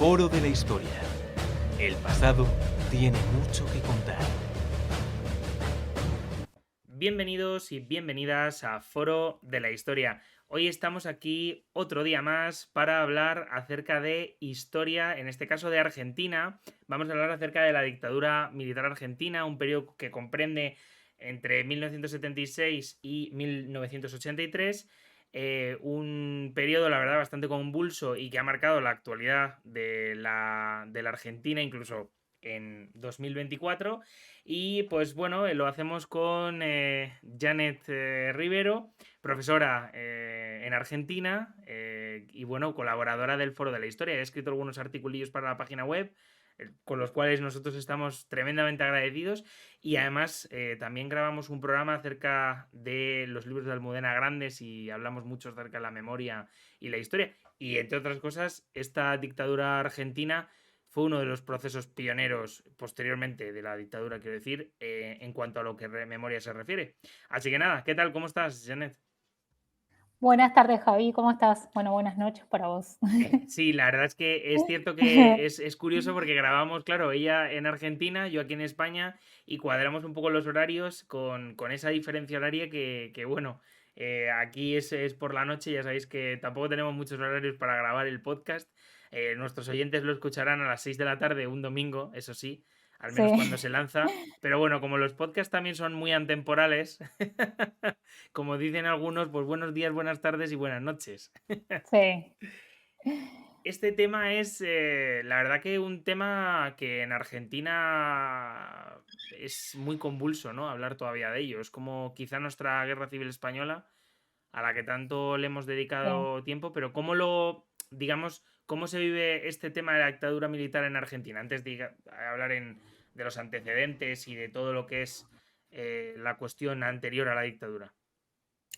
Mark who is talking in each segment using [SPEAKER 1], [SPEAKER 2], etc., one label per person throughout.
[SPEAKER 1] Foro de la Historia. El pasado tiene mucho que contar.
[SPEAKER 2] Bienvenidos y bienvenidas a Foro de la Historia. Hoy estamos aquí otro día más para hablar acerca de historia, en este caso de Argentina. Vamos a hablar acerca de la dictadura militar argentina, un periodo que comprende entre 1976 y 1983. Un periodo, la verdad, bastante convulso y que ha marcado la actualidad de la Argentina, incluso en 2024. Y pues bueno, lo hacemos con Janet Rivero, profesora en Argentina y bueno, colaboradora del Foro de la Historia. He escrito algunos articulillos para la página web con los cuales nosotros estamos tremendamente agradecidos y además también grabamos un programa acerca de los libros de Almudena Grandes y hablamos mucho acerca de la memoria y la historia. Y entre otras cosas, esta dictadura argentina fue uno de los procesos pioneros posteriormente de la dictadura, quiero decir, en cuanto a lo que memoria se refiere. Así que nada, ¿qué tal? ¿Cómo estás, Janet?
[SPEAKER 3] Buenas tardes, Javi, ¿cómo estás? Bueno, buenas noches para vos.
[SPEAKER 2] Sí, la verdad es que es cierto que es curioso porque grabamos, claro, ella en Argentina, yo aquí en España, y cuadramos un poco los horarios con esa diferencia horaria que bueno, aquí es por la noche, ya sabéis que tampoco tenemos muchos horarios para grabar el podcast. Nuestros oyentes lo escucharán a las 6 de la tarde un domingo, eso sí, al menos cuando
[SPEAKER 3] Sí,
[SPEAKER 2] se lanza. Pero bueno, como los podcasts también son muy atemporales, como dicen algunos, pues buenos días, buenas tardes y buenas noches.
[SPEAKER 3] sí,
[SPEAKER 2] Este tema es, la verdad que un tema que en Argentina es muy convulso, ¿no? Hablar todavía de ello. Es como quizá nuestra guerra civil española, a la que tanto le hemos
[SPEAKER 3] sí.
[SPEAKER 2] dedicado tiempo, pero digamos, cómo se vive este tema de la dictadura militar en Argentina? Antes de hablar de los antecedentes y de todo lo que es la cuestión anterior a la dictadura.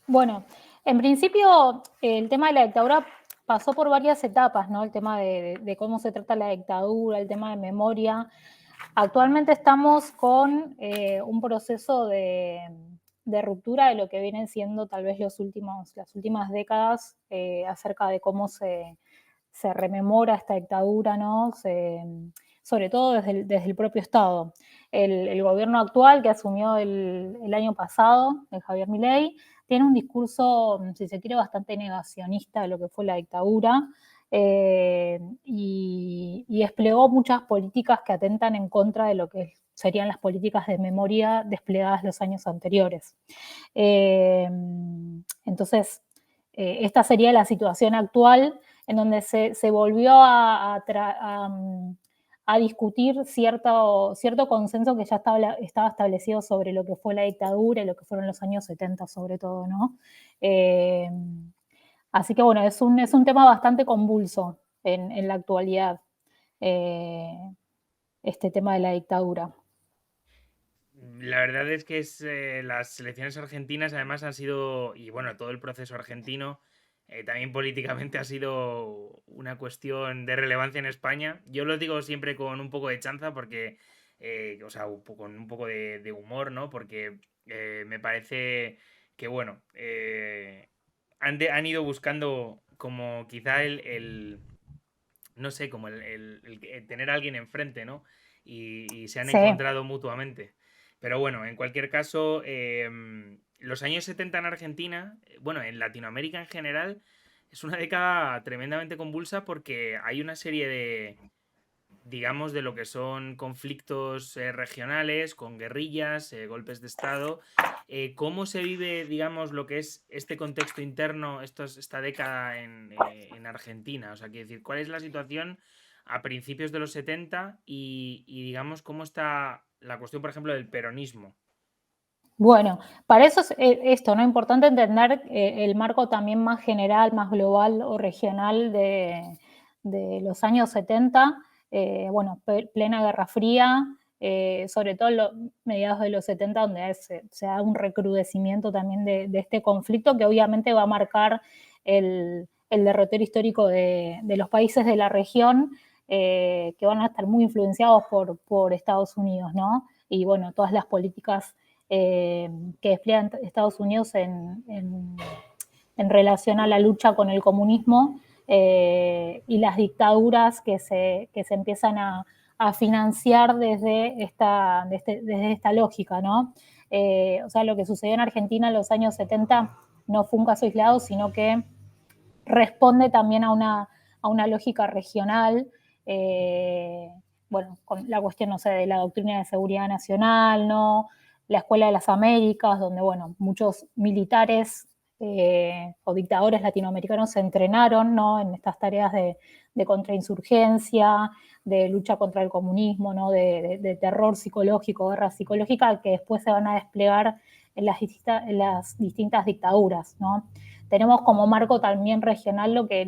[SPEAKER 3] Bueno, en principio el tema de la dictadura pasó por varias etapas, ¿no? El tema de cómo se trata la dictadura, el tema de memoria. Actualmente estamos con un proceso de ruptura de lo que vienen siendo tal vez las últimas décadas acerca de cómo se rememora esta dictadura, ¿no? Sobre todo desde el propio Estado. El gobierno actual que asumió el año pasado, el Javier Milei, tiene un discurso, si se quiere, bastante negacionista de lo que fue la dictadura. Y desplegó muchas políticas que atentan en contra de lo que serían las políticas de memoria desplegadas los años anteriores. Entonces, esta sería la situación actual en donde se volvió a discutir cierto consenso que ya estaba establecido sobre lo que fue la dictadura y lo que fueron los años 70 sobre todo, ¿no? Eh, Así que bueno, es un tema bastante convulso en la actualidad, eh, este tema de la dictadura.
[SPEAKER 2] La verdad es que las elecciones argentinas además han sido, y bueno, todo el proceso argentino también políticamente ha sido una cuestión de relevancia en España. Yo lo digo siempre con un poco de chanza porque, o sea, con un poco de humor, ¿no? Porque me parece que, bueno, han ido buscando como quizá no sé, como el tener a alguien enfrente, ¿no? Y se han
[SPEAKER 3] Sí,
[SPEAKER 2] encontrado mutuamente. Pero bueno, en cualquier caso, los años 70 en Argentina, bueno, en Latinoamérica en general, es una década tremendamente convulsa porque hay una serie digamos, de lo que son conflictos regionales, con guerrillas, golpes de Estado. ¿Cómo se vive, digamos, lo que es este contexto interno, esta década en Argentina? O sea, quiero decir, ¿cuál es la situación a principios de los 70 digamos, cómo está la cuestión, por ejemplo, del peronismo?
[SPEAKER 3] bueno, para eso es esto, ¿no? Importante entender el marco también más general, más global o regional de los años 70, bueno, plena Guerra Fría, sobre todo mediados de los 70, donde se da un recrudecimiento también de este conflicto que obviamente va a marcar el derrotero histórico de los países de la región, que van a estar muy influenciados por Estados Unidos, ¿no? Y bueno, todas las políticas que despliegan Estados Unidos en relación a la lucha con el comunismo y las dictaduras que se empiezan a financiar desde esta lógica, ¿no? O sea, lo que sucedió en Argentina en los años 70 no fue un caso aislado, sino que responde también a una lógica regional, bueno, con la cuestión, no sé, de la doctrina de seguridad nacional, ¿no? La Escuela de las Américas, donde, bueno, muchos militares o dictadores latinoamericanos se entrenaron, ¿no? En estas tareas de contrainsurgencia, de lucha contra el comunismo, ¿no? De terror psicológico, guerra psicológica, que después se van a desplegar en las distintas dictaduras, ¿no? Tenemos como marco también regional lo que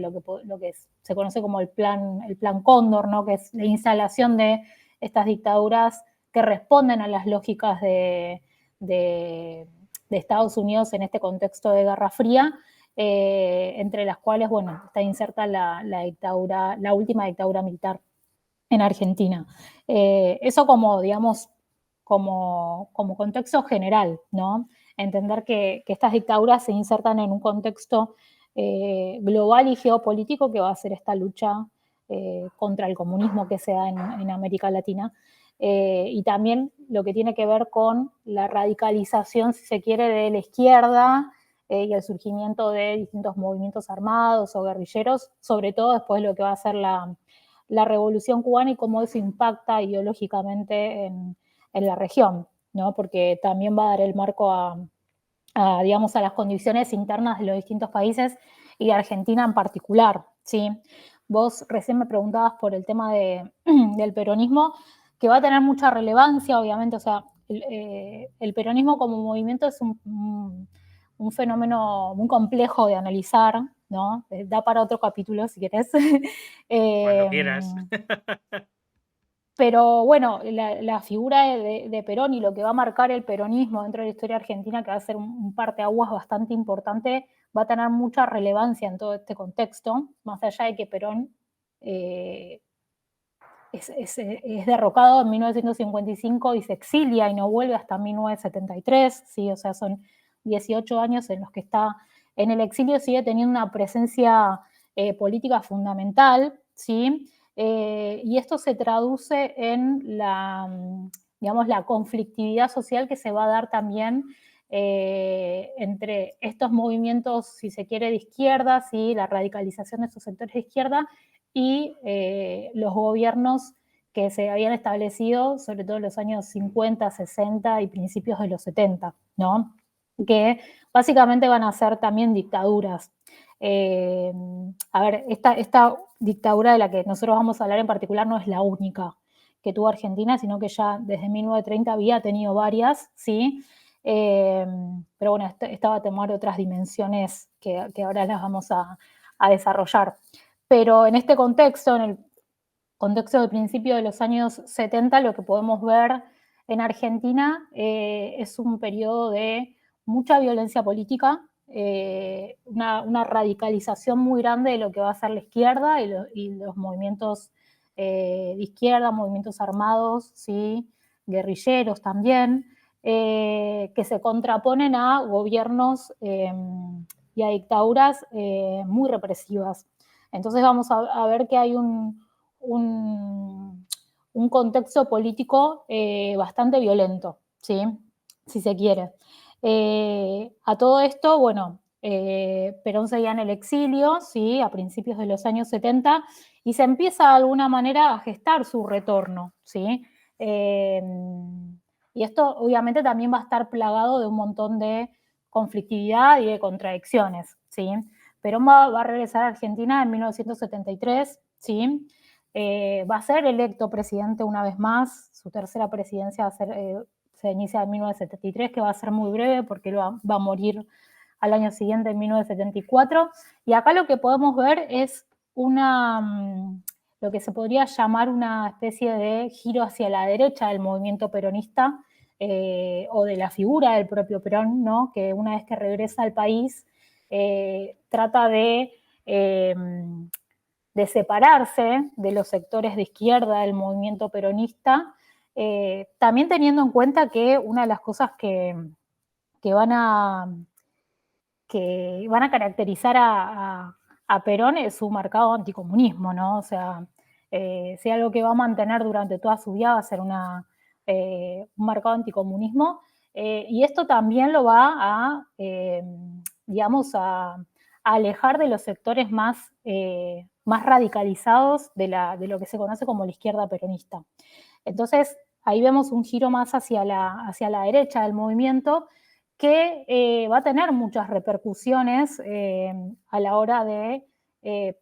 [SPEAKER 3] se conoce como el plan Cóndor, ¿no? Que es la instalación de estas dictaduras que responden a las lógicas de Estados Unidos en este contexto de Guerra Fría, entre las cuales, bueno, está inserta la última dictadura militar en Argentina. Eso como, digamos, como contexto general, ¿no? Entender que estas dictaduras se insertan en un contexto global y geopolítico que va a ser esta lucha contra el comunismo que se da en América Latina. Y también lo que tiene que ver con la radicalización, si se quiere, de la izquierda y el surgimiento de distintos movimientos armados o guerrilleros, sobre todo después de lo que va a ser la Revolución Cubana y cómo eso impacta ideológicamente en la región, ¿no? Porque también va a dar el marco digamos, a las condiciones internas de los distintos países y de Argentina en particular, ¿sí? Vos recién me preguntabas por el tema del peronismo, que va a tener mucha relevancia, obviamente, o sea, el peronismo como movimiento es un fenómeno muy complejo de analizar, ¿no? Da para otro capítulo, si querés.
[SPEAKER 2] Cuando quieras.
[SPEAKER 3] Pero bueno, la figura de Perón y lo que va a marcar el peronismo dentro de la historia argentina, que va a ser un parteaguas bastante importante, va a tener mucha relevancia en todo este contexto, más allá de que Perón es derrocado en 1955 y se exilia y no vuelve hasta 1973, ¿sí? O sea, son 18 años en los que está en el exilio, sigue teniendo una presencia política fundamental, ¿sí? Y esto se traduce en digamos, la conflictividad social que se va a dar también entre estos movimientos, si se quiere, de izquierda, ¿sí? La radicalización de estos sectores de izquierda y los gobiernos que se habían establecido, sobre todo en los años 50, 60 y principios de los 70, ¿no? Que básicamente van a ser también dictaduras. A ver, esta dictadura de la que nosotros vamos a hablar en particular no es la única que tuvo Argentina, sino que ya desde 1930 había tenido varias, ¿sí? Pero bueno, esta va a tomar otras dimensiones que ahora las vamos a desarrollar. Pero en este contexto, en el contexto del principio de los años 70, lo que podemos ver en Argentina es un periodo de mucha violencia política, una radicalización muy grande de lo que va a ser la izquierda y los movimientos de izquierda, movimientos armados, ¿sí? Guerrilleros también, que se contraponen a gobiernos y a dictaduras muy represivas. Entonces vamos a ver que hay un contexto político bastante violento, ¿sí? Si se quiere. A todo esto, bueno, Perón seguía en el exilio, ¿sí? A principios de los años 70, y se empieza de alguna manera a gestar su retorno, ¿sí? Y esto obviamente también va a estar plagado de un montón de conflictividad y de contradicciones, ¿sí? Perón va a regresar a Argentina en 1973, ¿sí? Va a ser electo presidente una vez más, su tercera presidencia va a ser, se inicia en 1973, que va a ser muy breve porque va a morir al año siguiente, en 1974, y acá lo que podemos ver es lo que se podría llamar una especie de giro hacia la derecha del movimiento peronista, o de la figura del propio Perón, ¿no? Que una vez que regresa al país trata de separarse de los sectores de izquierda del movimiento peronista, también teniendo en cuenta que una de las cosas que van a caracterizar a Perón es su marcado anticomunismo, ¿no? O sea, si algo que va a mantener durante toda su vida va a ser un marcado anticomunismo, y esto también lo va a, digamos, a alejar de los sectores más radicalizados de lo que se conoce como la izquierda peronista. Entonces, ahí vemos un giro más hacia la derecha del movimiento, que va a tener muchas repercusiones a la hora de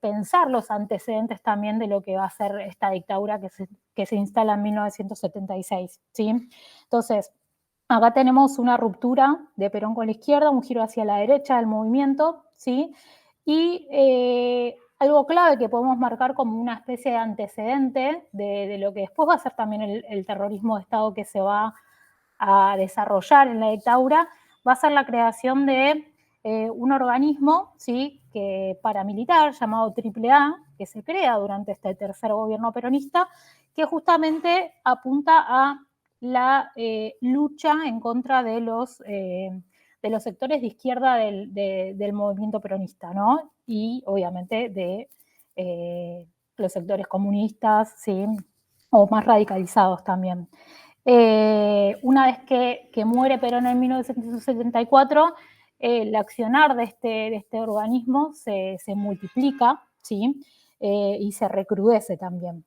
[SPEAKER 3] pensar los antecedentes también de lo que va a ser esta dictadura que se instala en 1976, ¿sí? Entonces, acá tenemos una ruptura de Perón con la izquierda, un giro hacia la derecha del movimiento, ¿sí? Y algo clave que podemos marcar como una especie de antecedente de lo que después va a ser también el terrorismo de Estado que se va a desarrollar en la dictadura, va a ser la creación de un organismo, ¿sí?, paramilitar llamado AAA, que se crea durante este tercer gobierno peronista, que justamente apunta a la lucha en contra de los sectores de izquierda del movimiento peronista, ¿no? Y obviamente de los sectores comunistas, ¿sí?, o más radicalizados también. Una vez que muere Perón en 1974, el accionar de este organismo se multiplica, ¿sí? Y se recrudece también.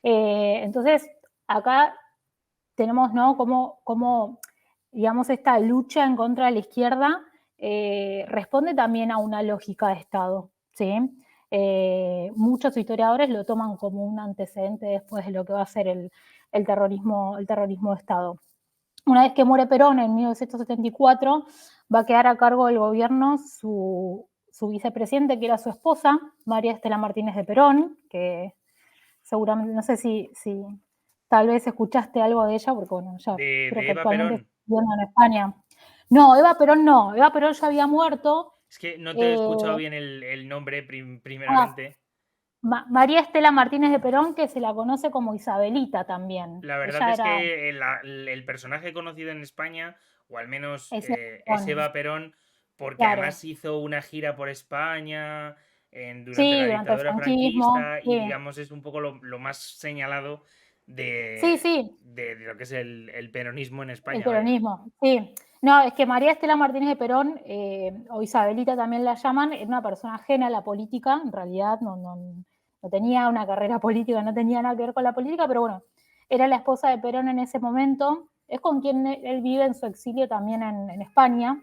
[SPEAKER 3] Entonces, acá tenemos, ¿no?, como digamos, esta lucha en contra de la izquierda responde también a una lógica de Estado, ¿sí? Muchos historiadores lo toman como un antecedente después de lo que va a ser el terrorismo de Estado. Una vez que muere Perón en 1974, va a quedar a cargo del gobierno su vicepresidente, que era su esposa, María Estela Martínez de Perón, que seguramente, no sé si tal vez escuchaste algo de ella, porque bueno, ya creo
[SPEAKER 2] De
[SPEAKER 3] que
[SPEAKER 2] Eva
[SPEAKER 3] actualmente está
[SPEAKER 2] Perón.
[SPEAKER 3] viviendo en España. No, Eva Perón no, Eva Perón ya había muerto.
[SPEAKER 2] Es que no te he
[SPEAKER 3] Eh,
[SPEAKER 2] escuchado bien el nombre
[SPEAKER 3] ah,
[SPEAKER 2] primeramente.
[SPEAKER 3] María Estela Martínez de Perón, que se la conoce como Isabelita también.
[SPEAKER 2] La verdad
[SPEAKER 3] Ella
[SPEAKER 2] es
[SPEAKER 3] era,
[SPEAKER 2] que el personaje conocido en España, o al menos
[SPEAKER 3] es Eva
[SPEAKER 2] es
[SPEAKER 3] Perón,
[SPEAKER 2] Eva Perón, porque
[SPEAKER 3] claro.
[SPEAKER 2] además hizo una gira por España durante
[SPEAKER 3] Sí,
[SPEAKER 2] la
[SPEAKER 3] durante el
[SPEAKER 2] dictadura
[SPEAKER 3] franquismo,
[SPEAKER 2] franquista y
[SPEAKER 3] sí.
[SPEAKER 2] digamos es un poco lo más señalado
[SPEAKER 3] Sí, sí,
[SPEAKER 2] de lo que es el peronismo en
[SPEAKER 3] el
[SPEAKER 2] España, vaya.
[SPEAKER 3] peronismo, sí. No, es que María Estela Martínez de Perón, o Isabelita también la llaman, era una persona ajena a la política, en realidad no tenía una carrera política, no tenía nada que ver con la política, pero bueno, era la esposa de Perón en ese momento, es con quien él vive en su exilio también en España.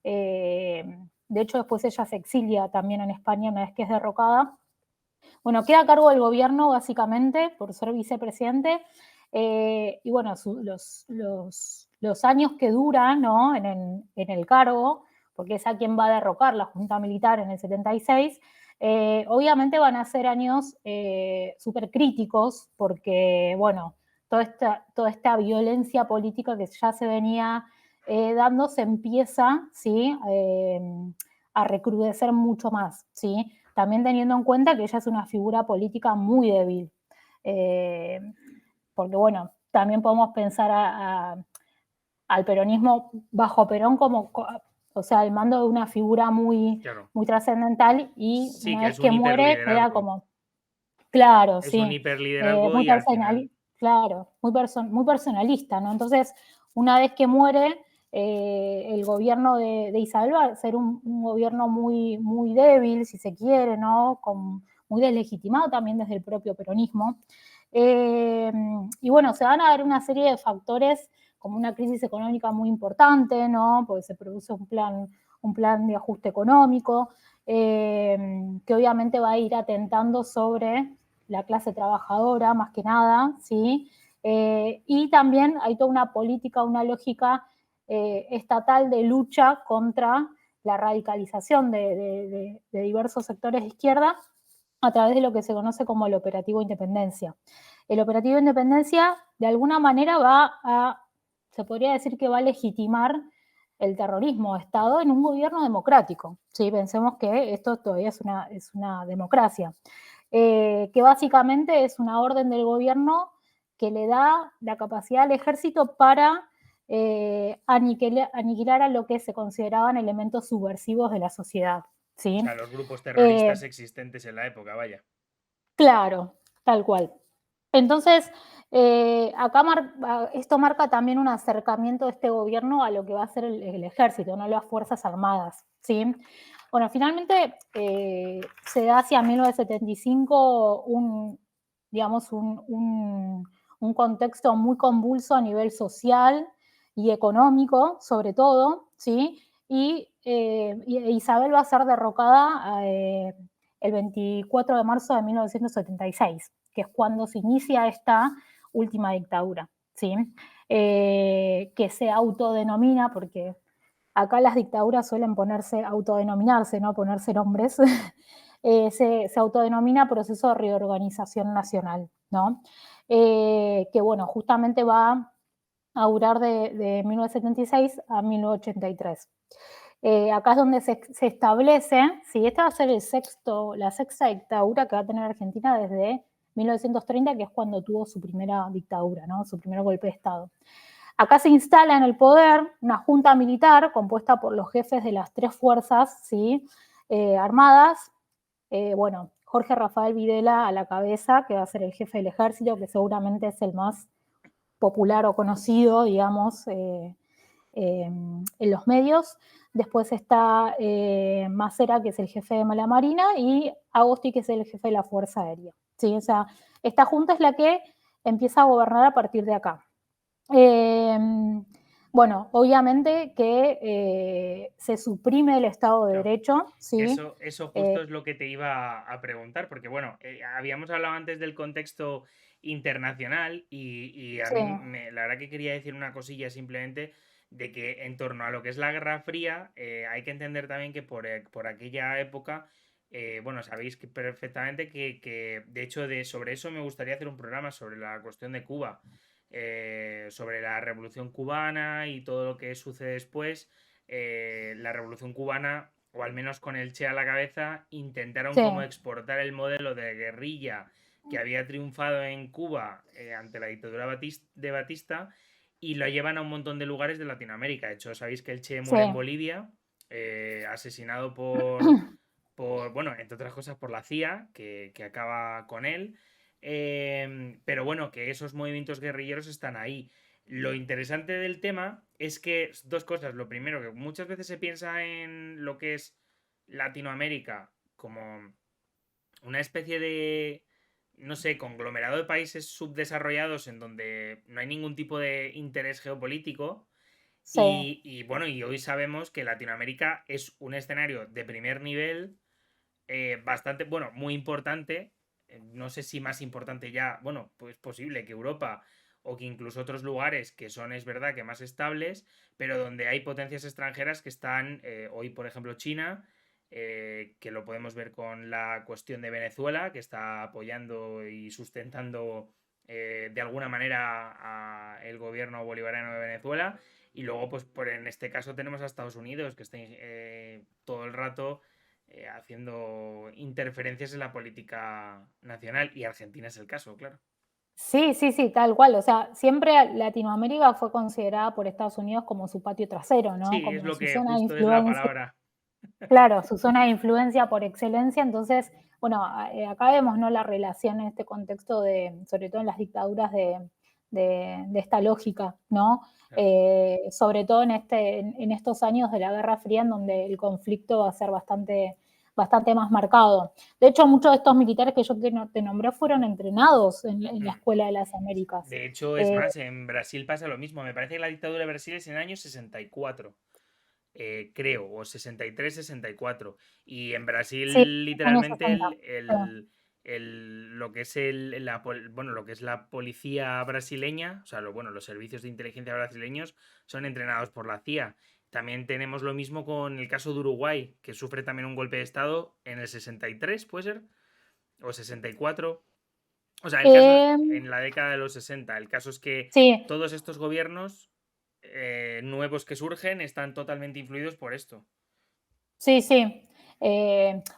[SPEAKER 3] De hecho, después ella se exilia también en España una vez que es derrocada. Bueno, queda a cargo del gobierno básicamente por ser vicepresidente, y bueno, los años que dura, ¿no?, en el cargo, porque es a quien va a derrocar la Junta Militar en el 76, obviamente van a ser años súper críticos porque, bueno, toda esta violencia política que ya se venía dando se empieza, ¿sí?, a recrudecer mucho más, ¿sí? También teniendo en cuenta que ella es una figura política muy débil. Eh, Porque, bueno, también podemos pensar al peronismo bajo Perón como, o sea, al mando de una figura muy,
[SPEAKER 2] Claro.
[SPEAKER 3] muy trascendental, y
[SPEAKER 2] Sí,
[SPEAKER 3] una
[SPEAKER 2] que
[SPEAKER 3] vez
[SPEAKER 2] es un
[SPEAKER 3] que muere queda
[SPEAKER 2] hiperliderazgo.
[SPEAKER 3] como, claro,
[SPEAKER 2] Es un
[SPEAKER 3] sí,
[SPEAKER 2] hiperliderazgo
[SPEAKER 3] muy
[SPEAKER 2] y al final,
[SPEAKER 3] personal, claro, muy personalista, ¿no? Entonces, una vez que muere, el gobierno de Isabel va a ser un gobierno muy, muy débil, si se quiere, ¿no? Muy deslegitimado también desde el propio peronismo. Eh, y bueno, se van a dar una serie de factores como una crisis económica muy importante, ¿no? Porque se produce un plan de ajuste económico, que obviamente va a ir atentando sobre la clase trabajadora, más que nada, ¿sí? Y también hay toda una política, una lógica estatal de lucha contra la radicalización de diversos sectores de izquierda a través de lo que se conoce como el Operativo Independencia. El Operativo Independencia, de alguna manera, se podría decir que va a legitimar el terrorismo de Estado en un gobierno democrático. ¿Sí? Pensemos que esto todavía es una democracia, que básicamente es una orden del gobierno que le da la capacidad al ejército para aniquilar a lo que se consideraban elementos subversivos de la sociedad. ¿sí?
[SPEAKER 2] O sea, los grupos terroristas existentes en la época, vaya.
[SPEAKER 3] Claro, tal cual. Entonces, acá esto marca también un acercamiento de este gobierno a lo que va a ser el ejército, no las Fuerzas Armadas, ¿sí? Bueno, finalmente se da hacia 1975 digamos, un contexto muy convulso a nivel social y económico, sobre todo, ¿sí? Y Isabel va a ser derrocada el 24 de marzo de 1976, que es cuando se inicia esta última dictadura, ¿sí? Que se autodenomina, porque acá las dictaduras suelen autodenominarse, ¿no? Ponerse nombres, se autodenomina Proceso de Reorganización Nacional, ¿no? Que bueno, justamente va a durar de 1976 a 1983. Acá es donde se establece, sí, esta va a ser la sexta dictadura que va a tener Argentina desde 1930, que es cuando tuvo su primera dictadura, ¿no? Su primer golpe de Estado. Acá se instala en el poder una junta militar compuesta por los jefes de las tres fuerzas, ¿sí? Armadas. Bueno, Jorge Rafael Videla a la cabeza, que va a ser el jefe del ejército, que seguramente es el más popular o conocido, digamos, en los medios. Después está Macera, que es el jefe de la Marina, y Agosti, que es el jefe de la Fuerza Aérea. ¿Sí? O sea, esta junta es la que empieza a gobernar a partir de acá. Bueno, obviamente que se suprime el Estado de
[SPEAKER 2] Claro.
[SPEAKER 3] Derecho, ¿sí?
[SPEAKER 2] Eso justo es lo que te iba a preguntar, porque bueno, habíamos hablado antes del contexto internacional y a
[SPEAKER 3] Sí,
[SPEAKER 2] mí la verdad que quería decir una cosilla simplemente de que en torno a lo que es la Guerra Fría, hay que entender también que por aquella época, bueno, sabéis que perfectamente que de hecho sobre eso me gustaría hacer un programa sobre la cuestión de Cuba, sobre la Revolución Cubana y todo lo que sucede después. La Revolución Cubana, o al menos con el Che a la cabeza, intentaron
[SPEAKER 3] sí,
[SPEAKER 2] como exportar el modelo de guerrilla que había triunfado en Cuba ante la dictadura de Batista y lo llevan a un montón de lugares de Latinoamérica. De hecho, sabéis que el Che
[SPEAKER 3] sí,
[SPEAKER 2] muere en Bolivia, asesinado por, bueno, entre otras cosas por la CIA, que acaba con él. Pero bueno, que esos movimientos guerrilleros están ahí. Lo interesante del tema es que dos cosas. Lo primero, que muchas veces se piensa en lo que es Latinoamérica como una especie de, no sé, conglomerado de países subdesarrollados en donde no hay ningún tipo de interés geopolítico.
[SPEAKER 3] sí,
[SPEAKER 2] Y bueno, y hoy sabemos que Latinoamérica es un escenario de primer nivel, bastante, bueno, muy importante. No sé si más importante ya, bueno, pues posible que Europa o que incluso otros lugares que son, es verdad, que más estables, pero donde hay potencias extranjeras que están, hoy por ejemplo China, que lo podemos ver con la cuestión de Venezuela, que está apoyando y sustentando de alguna manera el gobierno bolivariano de Venezuela. Y luego, pues en este caso tenemos a Estados Unidos, que está todo el rato haciendo interferencias en la política nacional, y Argentina es el caso, claro.
[SPEAKER 3] sí, sí, sí, tal cual. O sea, siempre Latinoamérica fue considerada por Estados Unidos como su patio trasero, ¿no?
[SPEAKER 2] Sí, es
[SPEAKER 3] Como
[SPEAKER 2] lo
[SPEAKER 3] su
[SPEAKER 2] que
[SPEAKER 3] zona de
[SPEAKER 2] justo es la
[SPEAKER 3] influencia.
[SPEAKER 2] palabra.
[SPEAKER 3] Claro, su zona de influencia por excelencia. Entonces, bueno, acá vemos, ¿no? La relación en este contexto sobre todo en las dictaduras de esta lógica, ¿no?
[SPEAKER 2] Claro.
[SPEAKER 3] Sobre todo en estos años de la Guerra Fría, en donde el conflicto va a ser bastante más marcado. De hecho, muchos de estos militares que yo te nombré fueron entrenados en la Escuela de las Américas.
[SPEAKER 2] De hecho, es
[SPEAKER 3] Eh,
[SPEAKER 2] más, en Brasil pasa lo mismo. Me parece que la dictadura de Brasil es en el año 64, creo, o 63, 64. Y en
[SPEAKER 3] sí,
[SPEAKER 2] Brasil,
[SPEAKER 3] años
[SPEAKER 2] literalmente,
[SPEAKER 3] 60.
[SPEAKER 2] lo que es bueno, lo que es la policía brasileña, o sea, bueno, los servicios de inteligencia brasileños son entrenados por la CIA. También tenemos lo mismo con el caso de Uruguay, que sufre también un golpe de estado en el 63, ¿puede ser? O 64. O sea, el caso
[SPEAKER 3] Eh,
[SPEAKER 2] en la década de los 60. El caso es que
[SPEAKER 3] sí,
[SPEAKER 2] todos estos gobiernos nuevos que surgen están totalmente influidos por esto.
[SPEAKER 3] sí, sí.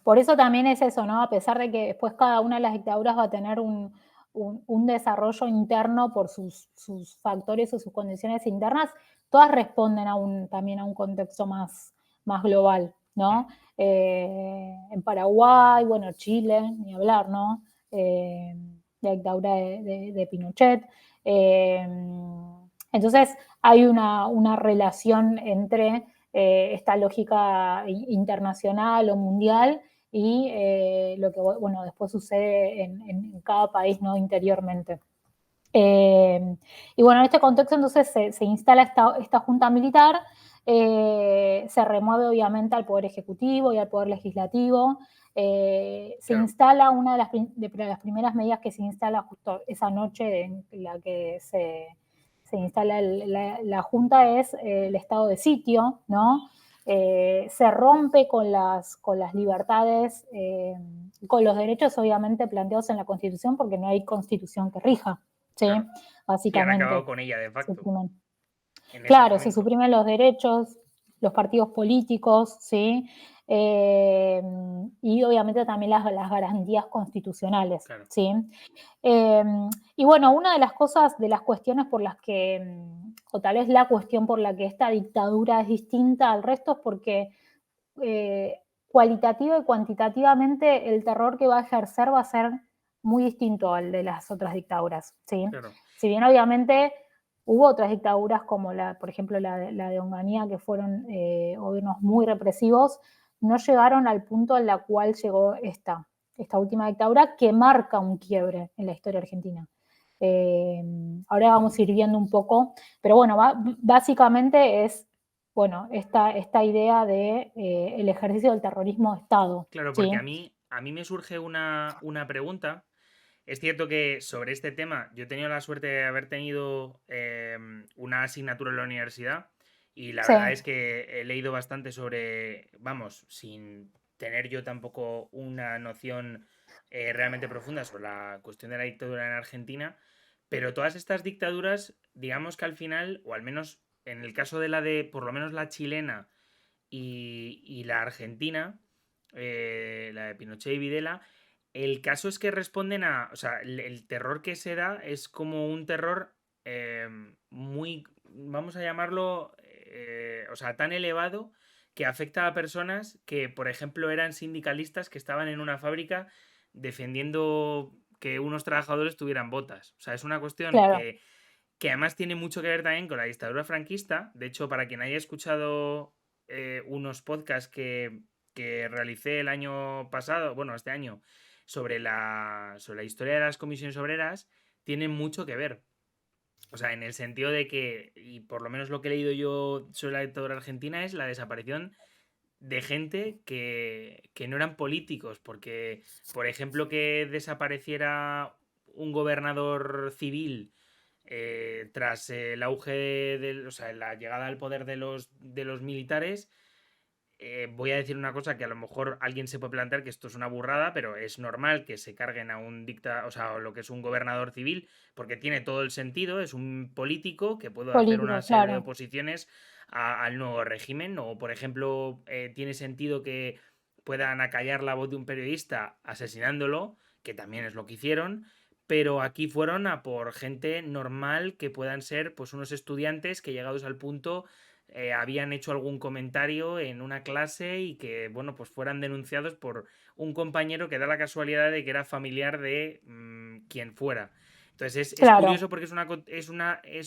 [SPEAKER 3] Por eso también es eso, ¿no? A pesar de que después cada una de las dictaduras va a tener un desarrollo interno por sus factores o sus condiciones internas, todas responden también a un contexto más global, ¿no? En Paraguay, bueno, Chile, ni hablar, ¿no? La dictadura de Pinochet. Entonces, hay una relación entre esta lógica internacional o mundial y lo que, bueno, después sucede en cada país, ¿no? Interiormente. Y bueno, en este contexto entonces se instala esta junta militar, se remueve obviamente al Poder Ejecutivo y al Poder Legislativo, se instala una de las primeras medidas que se instala justo esa noche en la que se instala la junta es el estado de sitio, ¿no? Se rompe con las libertades, con los derechos obviamente planteados en la Constitución, porque no hay Constitución que rija. Sí,
[SPEAKER 2] Claro. Sí, han
[SPEAKER 3] básicamente.
[SPEAKER 2] acabado con ella de facto.
[SPEAKER 3] Claro, se suprimen los derechos, los partidos políticos, ¿sí? Y obviamente también las garantías constitucionales,
[SPEAKER 2] Claro.
[SPEAKER 3] ¿sí? Y bueno, una de las cosas, de las cuestiones por las que, o tal vez la cuestión por la que esta dictadura es distinta al resto es porque cualitativa y cuantitativamente el terror que va a ejercer va a ser muy distinto al de las otras dictaduras, ¿sí?
[SPEAKER 2] Claro.
[SPEAKER 3] Si bien obviamente hubo otras dictaduras como por ejemplo la de Onganía, que fueron gobiernos muy represivos, no llegaron al punto en la cual llegó esta última dictadura, que marca un quiebre en la historia argentina. Ahora vamos a ir viendo un poco, pero bueno, básicamente es, bueno, esta idea de el ejercicio del terrorismo de Estado.
[SPEAKER 2] Claro,
[SPEAKER 3] ¿sí?
[SPEAKER 2] porque a mí me surge una pregunta. Es cierto que sobre este tema yo he tenido la suerte de haber tenido una asignatura en la universidad y la
[SPEAKER 3] Sí.
[SPEAKER 2] verdad es que he leído bastante sobre, vamos, sin tener yo tampoco una noción realmente profunda sobre la cuestión de la dictadura en Argentina, pero todas estas dictaduras, digamos que al final, o al menos en el caso de por lo menos la chilena y la argentina, la de Pinochet y Videla, el caso es que responden o sea, el terror que se da es como un terror muy, vamos a llamarlo, o sea, tan elevado que afecta a personas que, por ejemplo, eran sindicalistas que estaban en una fábrica defendiendo que unos trabajadores tuvieran botas. O sea, es una cuestión
[SPEAKER 3] Claro.
[SPEAKER 2] que además tiene mucho que ver también con la dictadura franquista. De hecho, para quien haya escuchado unos podcasts que realicé el año pasado, bueno, este año, sobre la historia de las comisiones obreras, tienen mucho que ver. O sea, en el sentido de que, y por lo menos lo que he leído yo sobre la dictadura argentina, es la desaparición de gente que no eran políticos, porque, por ejemplo, que desapareciera un gobernador civil tras el auge o sea, la llegada al poder de los militares, voy a decir una cosa que a lo mejor alguien se puede plantear que esto es una burrada, pero es normal que se carguen a un o sea, lo que es un gobernador civil, porque tiene todo el sentido, es un político que puede hacer una
[SPEAKER 3] Político,
[SPEAKER 2] serie de
[SPEAKER 3] claro.
[SPEAKER 2] oposiciones al nuevo régimen, o por ejemplo, tiene sentido que puedan acallar la voz de un periodista asesinándolo, que también es lo que hicieron, pero aquí fueron a por gente normal que puedan ser pues unos estudiantes que llegados al punto habían hecho algún comentario en una clase y que, bueno, pues fueran denunciados por un compañero que da la casualidad de que era familiar de quien fuera. Entonces es
[SPEAKER 3] Claro.
[SPEAKER 2] curioso porque es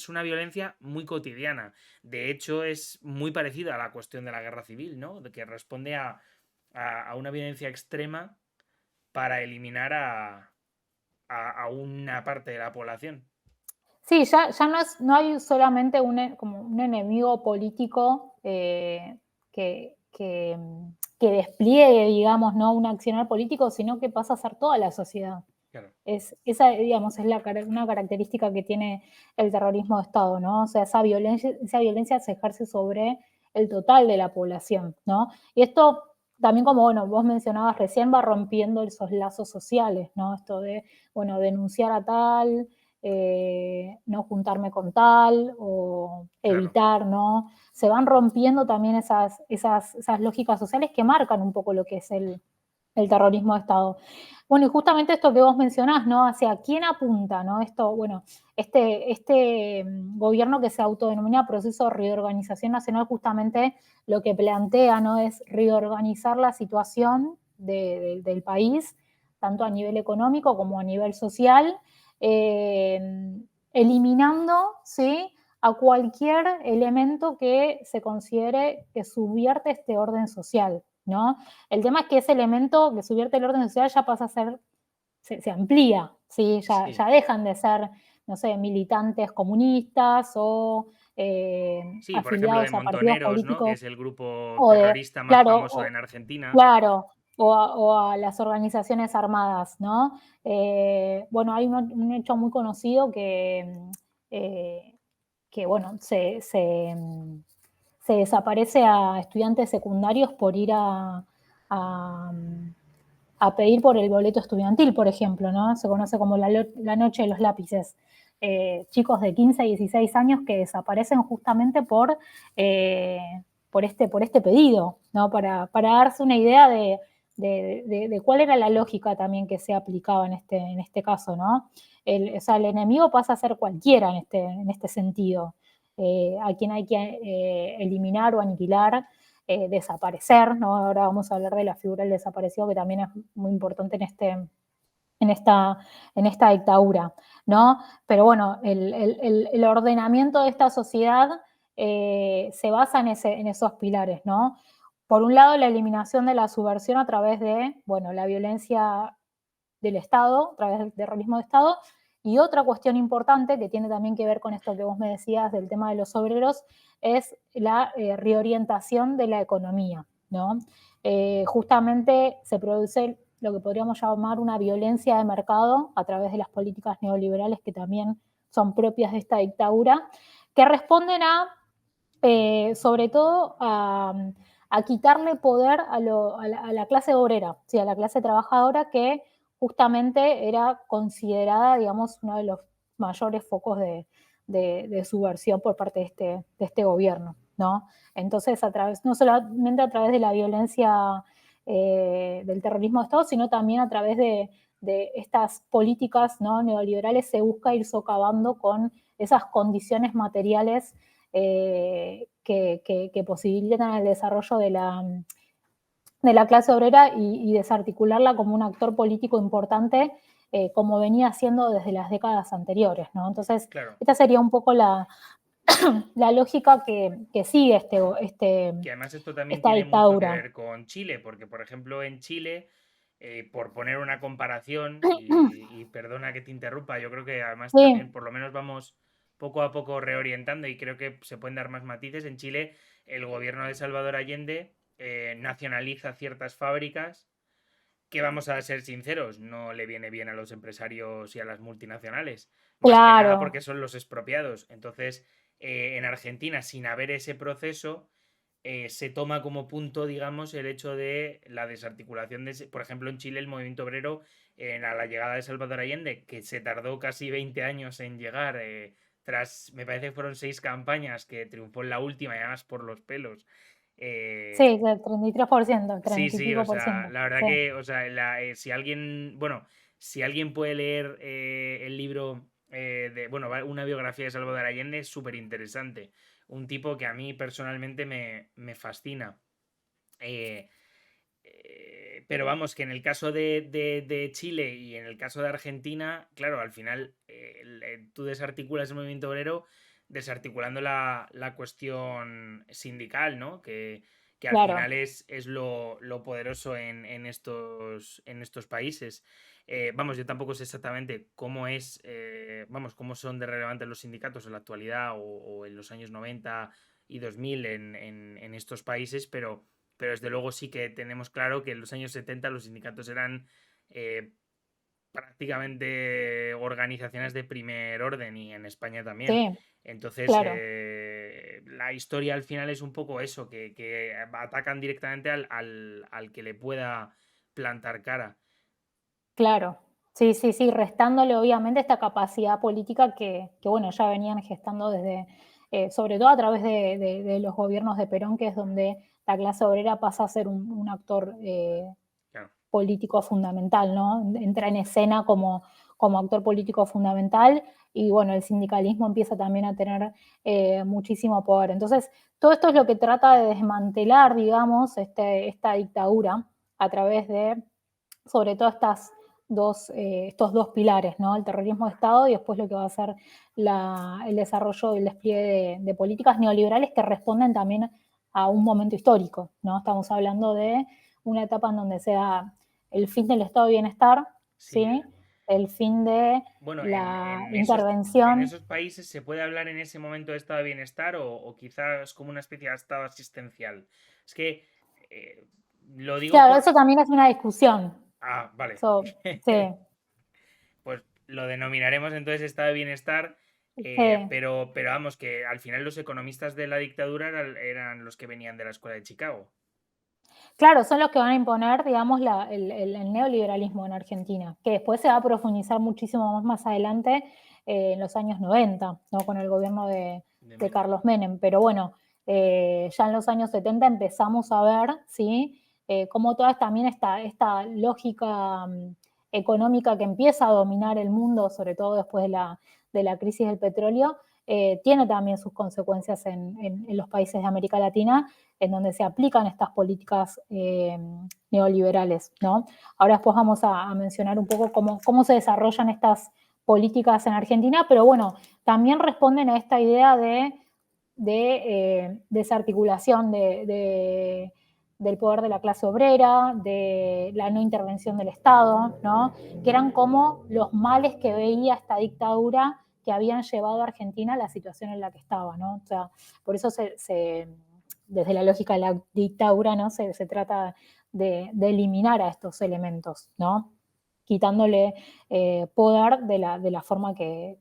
[SPEAKER 2] una violencia muy cotidiana. De hecho, es muy parecida a la cuestión de la guerra civil, ¿no? De que responde a una violencia extrema para eliminar a una parte de la población.
[SPEAKER 3] Sí, ya no hay solamente como un enemigo político que despliegue, digamos, ¿no? Un accionar político, sino que pasa a ser toda la sociedad.
[SPEAKER 2] Claro.
[SPEAKER 3] Esa, digamos, es una característica que tiene el terrorismo de Estado, ¿no? O sea, esa violencia se ejerce sobre el total de la población, ¿no? Y esto también, como bueno, vos mencionabas recién, va rompiendo esos lazos sociales, ¿no? Esto de, bueno, denunciar a tal, no juntarme con tal o evitar, ¿no? Se van rompiendo también esas lógicas sociales que marcan un poco lo que es el terrorismo de Estado. Bueno, y justamente esto que vos mencionás, ¿no? ¿Hacia quién apunta, ¿no? Esto, bueno, este gobierno que se autodenomina proceso de reorganización nacional justamente lo que plantea, ¿no? Es reorganizar la situación del país, tanto a nivel económico como a nivel social, eliminando, ¿sí?, a cualquier elemento que se considere que subvierte este orden social, ¿no? El tema es que ese elemento que subvierte el orden social ya pasa a ser, se amplía, ¿sí? Ya
[SPEAKER 2] Sí.
[SPEAKER 3] dejan de ser, no sé, militantes comunistas o
[SPEAKER 2] Sí, por ejemplo, de
[SPEAKER 3] afiliados a partidos
[SPEAKER 2] Montoneros, ¿no? Que
[SPEAKER 3] políticos
[SPEAKER 2] es el grupo
[SPEAKER 3] o de,
[SPEAKER 2] terrorista más
[SPEAKER 3] claro,
[SPEAKER 2] famoso en Argentina.
[SPEAKER 3] claro, o a las organizaciones armadas, ¿no? Bueno, hay un hecho muy conocido eh, que bueno, se desaparece a estudiantes secundarios por ir a, a pedir por el boleto estudiantil, por ejemplo, ¿no? Se conoce como la noche de los lápices. Chicos de 15 a 16 años que desaparecen justamente eh, por este pedido, ¿no? Para darse una idea de cuál era la lógica también que se aplicaba en este caso, ¿no? O sea, el enemigo pasa a ser cualquiera en este sentido, a quien hay que eliminar o aniquilar, desaparecer, ¿no? Ahora vamos a hablar de la figura del desaparecido, que también es muy importante en esta dictadura, ¿no? Pero bueno, el ordenamiento de esta sociedad se basa en esos pilares, ¿no? Por un lado, la eliminación de la subversión a través de, bueno, la violencia del Estado, a través del terrorismo de Estado, y otra cuestión importante que tiene también que ver con esto que vos me decías del tema de los obreros es la reorientación de la economía, ¿no? Justamente se produce lo que podríamos llamar una violencia de mercado a través de las políticas neoliberales que también son propias de esta dictadura, que responden sobre todo a quitarle poder a la clase obrera, ¿sí? A la clase trabajadora que justamente era considerada, digamos, uno de los mayores focos de subversión por parte de este gobierno, ¿no? Entonces, no solamente a través de la violencia del terrorismo de Estado, sino también a través de estas políticas, ¿no?, neoliberales, se busca ir socavando con esas condiciones materiales que posibilitan el desarrollo de la clase obrera y desarticularla como un actor político importante, como venía haciendo desde las décadas anteriores, ¿no? Entonces,
[SPEAKER 2] Claro.
[SPEAKER 3] esta sería un poco la lógica que sigue
[SPEAKER 2] Que además esto también
[SPEAKER 3] esta
[SPEAKER 2] tiene mucho que
[SPEAKER 3] dictadura.
[SPEAKER 2] ver con Chile, porque por ejemplo en Chile, por poner una comparación, y perdona que te interrumpa, yo creo que además también
[SPEAKER 3] Sí,
[SPEAKER 2] por lo menos vamos poco a poco reorientando y creo que se pueden dar más matices. En Chile, el gobierno de Salvador Allende nacionaliza ciertas fábricas que, vamos a ser sinceros, no le viene bien a los empresarios y a las multinacionales. Más que nada
[SPEAKER 3] claro,
[SPEAKER 2] porque son los expropiados. Entonces, en Argentina, sin haber ese proceso, se toma como punto, digamos, el hecho de la desarticulación de, por ejemplo, en Chile el movimiento obrero, a la llegada de Salvador Allende, que se tardó casi 20 años en llegar, tras, me parece que fueron 6 campañas, que triunfó en la última y además por los pelos.
[SPEAKER 3] sí,
[SPEAKER 2] Eh,
[SPEAKER 3] del 33%, el
[SPEAKER 2] Sí,
[SPEAKER 3] 30 y
[SPEAKER 2] sí, o
[SPEAKER 3] pico por
[SPEAKER 2] sea,
[SPEAKER 3] ciento.
[SPEAKER 2] la verdad
[SPEAKER 3] Sí,
[SPEAKER 2] que, o sea, si alguien, bueno, si alguien puede leer el libro bueno, una biografía de Salvador Allende, es súper interesante. Un tipo que a mí personalmente me fascina. Eh, pero vamos, que en el caso de Chile y en el caso de Argentina, claro, al final tú desarticulas el movimiento obrero desarticulando la cuestión sindical, ¿no? Que al
[SPEAKER 3] claro.
[SPEAKER 2] final es lo poderoso en estos países. Vamos, yo tampoco sé exactamente cómo vamos, cómo son de relevantes los sindicatos en la actualidad o en los años 90 y 2000 en estos países, pero desde luego sí que tenemos claro que en los años 70 los sindicatos eran eh, prácticamente organizaciones de primer orden y en España también.
[SPEAKER 3] Sí,
[SPEAKER 2] Entonces,
[SPEAKER 3] claro.
[SPEAKER 2] la historia al final es un poco eso, que atacan directamente al que le pueda plantar cara.
[SPEAKER 3] Claro, sí, sí, sí, restándole obviamente esta capacidad política bueno, ya venían gestando desde, sobre todo a través de los gobiernos de Perón, que es donde la clase obrera pasa a ser un actor
[SPEAKER 2] Claro.
[SPEAKER 3] político fundamental, ¿no? Entra en escena como actor político fundamental y bueno, el sindicalismo empieza también a tener muchísimo poder. Entonces, todo esto es lo que trata de desmantelar, digamos, esta dictadura a través de, sobre todo, estos dos pilares, ¿no? El terrorismo de Estado y después lo que va a ser el desarrollo y el despliegue de políticas neoliberales que responden también a un momento histórico, ¿no? Estamos hablando de una etapa en donde se da el fin del estado de bienestar,
[SPEAKER 2] Sí.
[SPEAKER 3] ¿sí? El fin de
[SPEAKER 2] Bueno,
[SPEAKER 3] la
[SPEAKER 2] en
[SPEAKER 3] intervención.
[SPEAKER 2] esos países se puede hablar en ese momento de estado de bienestar o quizás como una especie de estado asistencial. Es que lo digo
[SPEAKER 3] Claro,
[SPEAKER 2] por...
[SPEAKER 3] eso también es una discusión.
[SPEAKER 2] Ah, vale.
[SPEAKER 3] Sí,
[SPEAKER 2] Pues lo denominaremos entonces estado de bienestar,
[SPEAKER 3] sí.
[SPEAKER 2] pero vamos, que al final los economistas de la dictadura eran los que venían de la escuela de Chicago.
[SPEAKER 3] Claro, son los que van a imponer, digamos, el neoliberalismo en Argentina, que después se va a profundizar muchísimo más adelante en los años 90, ¿no? Con el gobierno de
[SPEAKER 2] Menem.
[SPEAKER 3] Carlos Menem. Pero bueno, ya en los años 70 empezamos a ver, ¿sí? Cómo toda también esta lógica económica que empieza a dominar el mundo, sobre todo después de la crisis del petróleo, tiene también sus consecuencias en los países de América Latina, en donde se aplican estas políticas neoliberales, ¿no? Ahora después vamos a mencionar un poco cómo se desarrollan estas políticas en Argentina, pero bueno, también responden a esta idea de desarticulación del poder de la clase obrera, de la no intervención del Estado, ¿no? Que eran como los males que veía esta dictadura que habían llevado a Argentina a la situación en la que estaba, ¿no? O sea, por eso desde la lógica de la dictadura, ¿no? Se trata de eliminar a estos elementos, ¿no? Quitándole poder de la forma que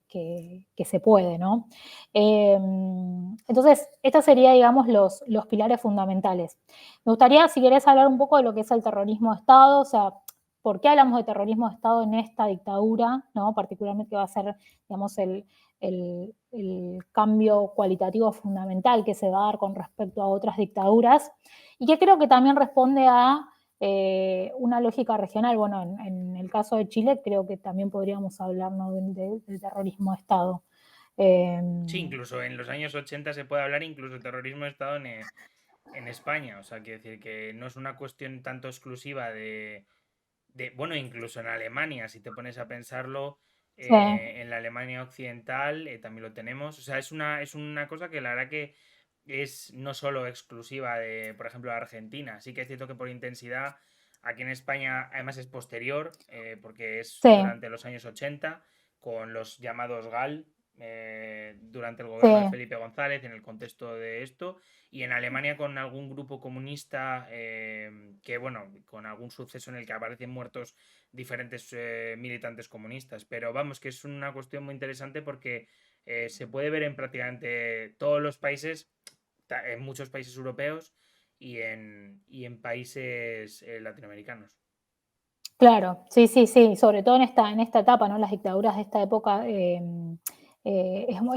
[SPEAKER 3] se puede, ¿no? Entonces, estos serían, digamos, los pilares fundamentales. Me gustaría, si querés, hablar un poco de lo que es el terrorismo de Estado, o sea, ¿por qué hablamos de terrorismo de Estado en esta dictadura, ¿no? Particularmente que va a ser, digamos, el cambio cualitativo fundamental que se va a dar con respecto a otras dictaduras, y que creo que también responde a una lógica regional. Bueno, en el caso de Chile creo que también podríamos hablar, ¿no? del terrorismo de Estado.
[SPEAKER 2] Sí, incluso en los años 80 se puede hablar incluso de terrorismo de Estado en España. O sea, quiero decir que no es una cuestión tanto exclusiva bueno, incluso en Alemania, si te pones a pensarlo,
[SPEAKER 3] Sí,
[SPEAKER 2] en la Alemania occidental también lo tenemos. O sea, es una cosa que la verdad que es no solo exclusiva de, por ejemplo, Argentina. Sí que es cierto que por intensidad aquí en España además es posterior, porque es
[SPEAKER 3] sí,
[SPEAKER 2] durante los años 80 con los llamados GAL, durante el
[SPEAKER 3] sí,
[SPEAKER 2] gobierno de Felipe González, en el contexto de esto, y en Alemania con algún grupo comunista que, bueno, con algún suceso en el que aparecen muertos diferentes militantes comunistas. Pero vamos, que es una cuestión muy interesante porque se puede ver en prácticamente todos los países, en muchos países europeos y en países latinoamericanos.
[SPEAKER 3] claro, sí, sí, sí, sobre todo en esta etapa, ¿no? Las dictaduras de esta época es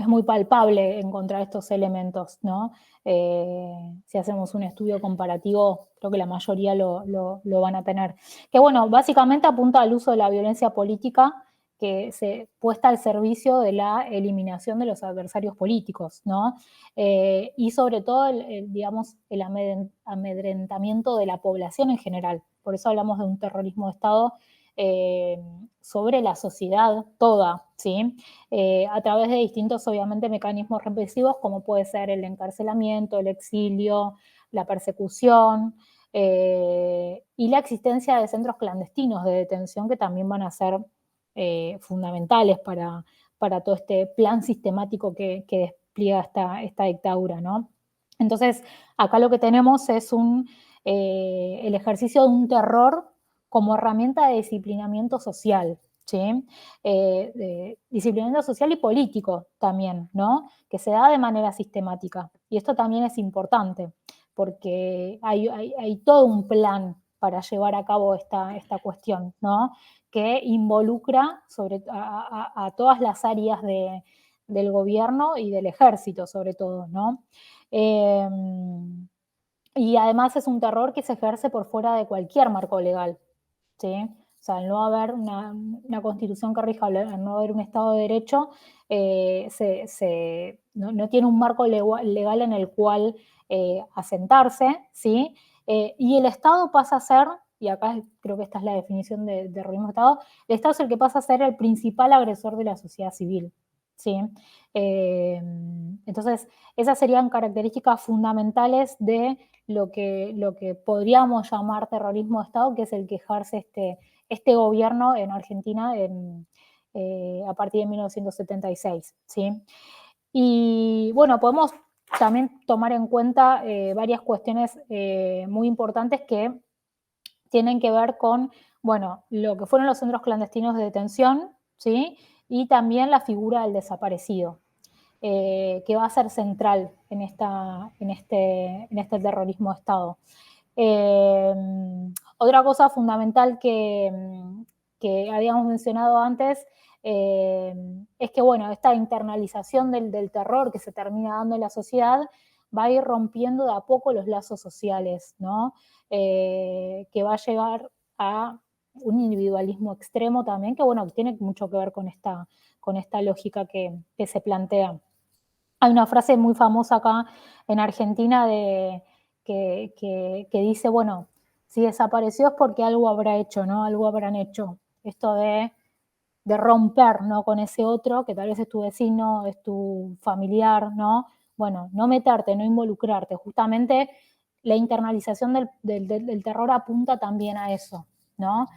[SPEAKER 3] muy palpable encontrar estos elementos, ¿no? Si hacemos un estudio comparativo, creo que la mayoría lo van a tener. Que bueno, básicamente apunta al uso de la violencia política que se puesta al servicio de la eliminación de los adversarios políticos, ¿no? Y sobre todo, digamos, el amedrentamiento de la población en general. Por eso hablamos de un terrorismo de Estado sobre la sociedad toda, ¿sí? A través de distintos, obviamente, mecanismos represivos, como puede ser el encarcelamiento, el exilio, la persecución, y la existencia de centros clandestinos de detención que también van a ser fundamentales para todo este plan sistemático que despliega esta dictadura, ¿no? Entonces, acá lo que tenemos es el ejercicio de un terror como herramienta de disciplinamiento social, ¿sí? Disciplinamiento social y político también, ¿no? Que se da de manera sistemática. Y esto también es importante, porque hay todo un plan para llevar a cabo esta cuestión, ¿no? Que involucra a todas las áreas del gobierno y del ejército, sobre todo, ¿no? Eh, y además es un terror que se ejerce por fuera de cualquier marco legal, ¿sí? O sea, al no haber una constitución que rija, al no haber un Estado de Derecho, no tiene un marco legal en el cual asentarse, ¿sí? Y el Estado pasa a ser, y acá creo que esta es la definición de terrorismo de Estado, el Estado es el que pasa a ser el principal agresor de la sociedad civil, ¿sí? Entonces, esas serían características fundamentales de lo que podríamos llamar terrorismo de Estado, que es el que ejerce este gobierno en Argentina a partir de 1976, ¿sí? Y bueno, podemos también tomar en cuenta varias cuestiones muy importantes que tienen que ver con, bueno, lo que fueron los centros clandestinos de detención, ¿sí? Y también la figura del desaparecido, que va a ser central en este terrorismo de Estado. Otra cosa fundamental que habíamos mencionado antes es que, bueno, esta internalización del terror que se termina dando en la sociedad va a ir rompiendo de a poco los lazos sociales, ¿no? Que va a llegar a un individualismo extremo también, que, bueno, tiene mucho que ver con esta lógica que se plantea. Hay una frase muy famosa acá en Argentina que dice, bueno, si desapareció es porque algo habrá hecho, ¿no? Algo habrán hecho. Esto de romper, ¿no? Con ese otro, que tal vez es tu vecino, es tu familiar, ¿no? Bueno, no meterte, no involucrarte. Justamente la internalización del terror apunta también a eso, ¿no?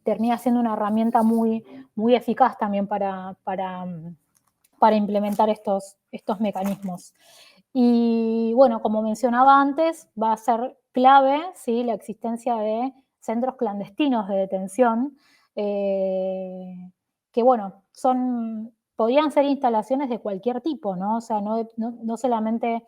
[SPEAKER 3] Termina siendo una herramienta muy, muy eficaz también para implementar estos mecanismos. Y bueno, como mencionaba antes, va a ser clave, ¿sí?, la existencia de centros clandestinos de detención, que bueno, podían ser instalaciones de cualquier tipo, ¿no? O sea, no solamente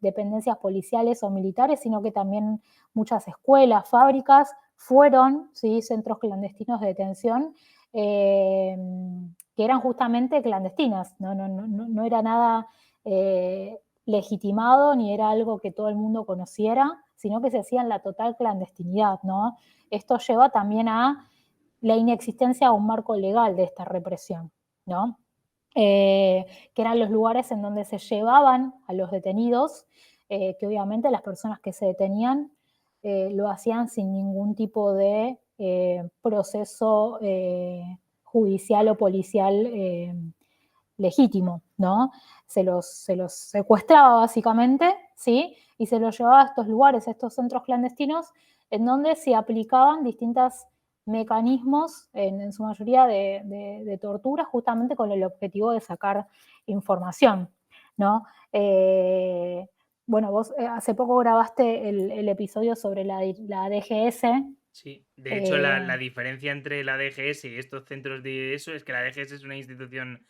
[SPEAKER 3] dependencias policiales o militares, sino que también muchas escuelas, fábricas fueron, ¿sí?, centros clandestinos de detención, que eran justamente clandestinas, no era nada legitimado ni era algo que todo el mundo conociera, sino que se hacía en la total clandestinidad, ¿no? Esto lleva también a la inexistencia de un marco legal de esta represión, ¿no? Que eran los lugares en donde se llevaban a los detenidos, que obviamente las personas que se detenían lo hacían sin ningún tipo de proceso judicial o policial legítimo, ¿no? Se los secuestraba básicamente, ¿sí? Y se los llevaba a estos lugares, a estos centros clandestinos, en donde se aplicaban distintos mecanismos, en su mayoría de tortura, justamente con el objetivo de sacar información, ¿no? Bueno, vos hace poco grabaste el episodio sobre la DGS.
[SPEAKER 2] Sí, de hecho la diferencia entre la DGS y estos centros de eso es que la DGS es una institución,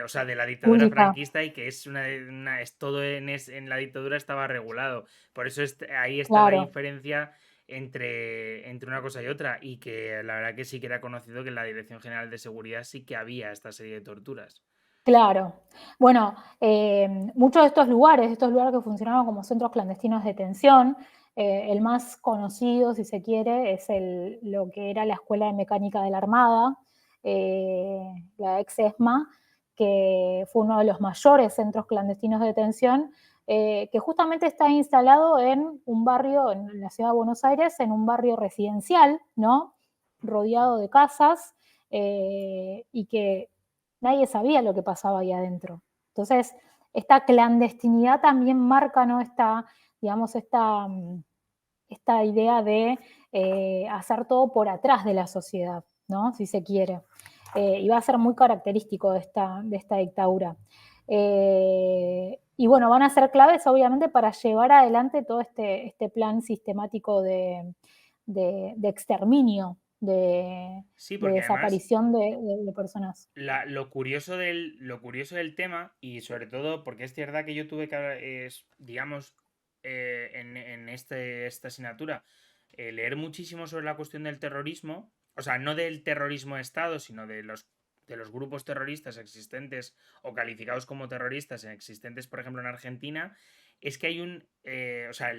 [SPEAKER 2] o sea, de la dictadura
[SPEAKER 3] Pública.
[SPEAKER 2] franquista y que es es todo en la dictadura estaba regulado. Por eso ahí está la
[SPEAKER 3] Claro.
[SPEAKER 2] diferencia entre una cosa y otra y que la verdad que sí que era conocido que en la Dirección General de Seguridad sí que había esta serie de torturas.
[SPEAKER 3] Claro. Bueno, muchos de estos lugares que funcionaban como centros clandestinos de detención, el más conocido, si se quiere, es lo que era la Escuela de Mecánica de la Armada, la ex ESMA, que fue uno de los mayores centros clandestinos de detención, que justamente está instalado en un barrio, en la ciudad de Buenos Aires, en un barrio residencial, ¿no? Rodeado de casas, y que nadie sabía lo que pasaba ahí adentro. Entonces, esta clandestinidad también marca, ¿no?, digamos, esta idea de hacer todo por atrás de la sociedad, ¿no?, si se quiere. Y va a ser muy característico de esta dictadura. Y bueno, van a ser claves, obviamente, para llevar adelante todo este plan sistemático de exterminio,
[SPEAKER 2] Sí,
[SPEAKER 3] de
[SPEAKER 2] porque además
[SPEAKER 3] desaparición de personas.
[SPEAKER 2] lo curioso del tema, y sobre todo porque es cierto que yo tuve que, digamos, en esta asignatura, leer muchísimo sobre la cuestión del terrorismo, o sea, no del terrorismo de Estado, sino de los grupos terroristas existentes o calificados como terroristas existentes, por ejemplo, en Argentina, es que hay o sea,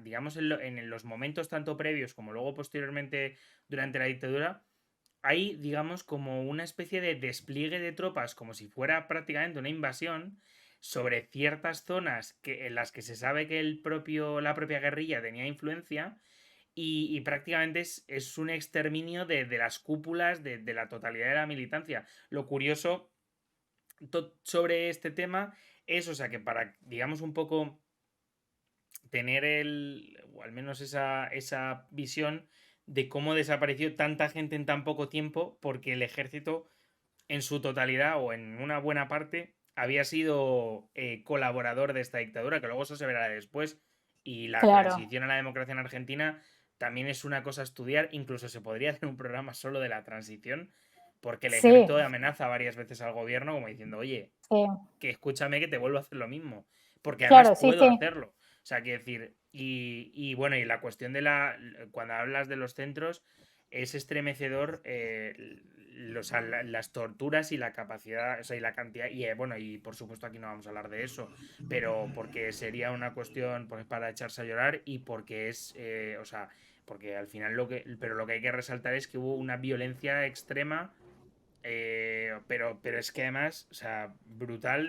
[SPEAKER 2] digamos, en los momentos tanto previos como luego posteriormente durante la dictadura, hay, digamos, como una especie de despliegue de tropas, como si fuera prácticamente una invasión sobre ciertas zonas en las que se sabe que la propia guerrilla tenía influencia y prácticamente es un exterminio de las cúpulas de la totalidad de la militancia. Lo curioso sobre este tema es, o sea, que para, digamos, un poco tener o al menos esa visión de cómo desapareció tanta gente en tan poco tiempo, porque el ejército en su totalidad o en una buena parte había sido colaborador de esta dictadura, que luego eso se verá después. Y la
[SPEAKER 3] Claro,
[SPEAKER 2] transición a la democracia en Argentina también es una cosa a estudiar, incluso se podría hacer un programa solo de la transición, porque el
[SPEAKER 3] sí,
[SPEAKER 2] ejército amenaza varias veces al gobierno como diciendo, oye,
[SPEAKER 3] sí,
[SPEAKER 2] que escúchame que te vuelvo a hacer lo mismo, porque además
[SPEAKER 3] claro, sí,
[SPEAKER 2] puedo
[SPEAKER 3] sí,
[SPEAKER 2] hacerlo. O sea, quiero decir, y bueno, y la cuestión cuando hablas de los centros, es estremecedor o sea, las torturas y la capacidad, o sea, y la cantidad, y bueno, y por supuesto aquí no vamos a hablar de eso, pero porque sería una cuestión pues, para echarse a llorar y porque o sea, porque al final pero lo que hay que resaltar es que hubo una violencia extrema pero es que además, o sea, brutal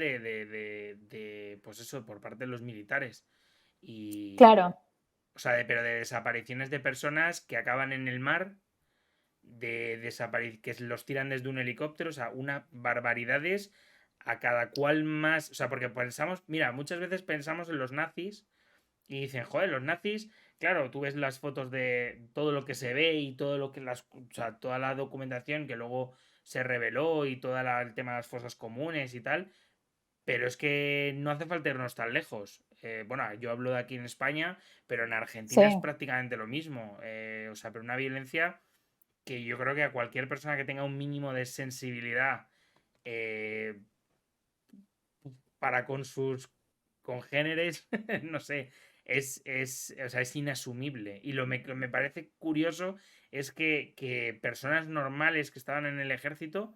[SPEAKER 2] pues eso, por parte de los militares. Y,
[SPEAKER 3] claro,
[SPEAKER 2] o sea, pero de desapariciones de personas que acaban en el mar, que los tiran desde un helicóptero, o sea, una barbaridades a cada cual más, o sea, porque pensamos, mira, muchas veces pensamos en los nazis y dicen, joder, los nazis, claro, tú ves las fotos de todo lo que se ve y todo lo que o sea, toda la documentación que luego se reveló y todo el tema de las fosas comunes y tal, pero es que no hace falta irnos tan lejos. Bueno, yo hablo de aquí en España, pero en
[SPEAKER 3] sí,
[SPEAKER 2] Argentina es prácticamente lo mismo. O sea, pero una violencia que yo creo que a cualquier persona que tenga un mínimo de sensibilidad eh, para con sus congéneres, no sé, o sea, es inasumible. Y que me parece curioso es que personas normales que estaban en el ejército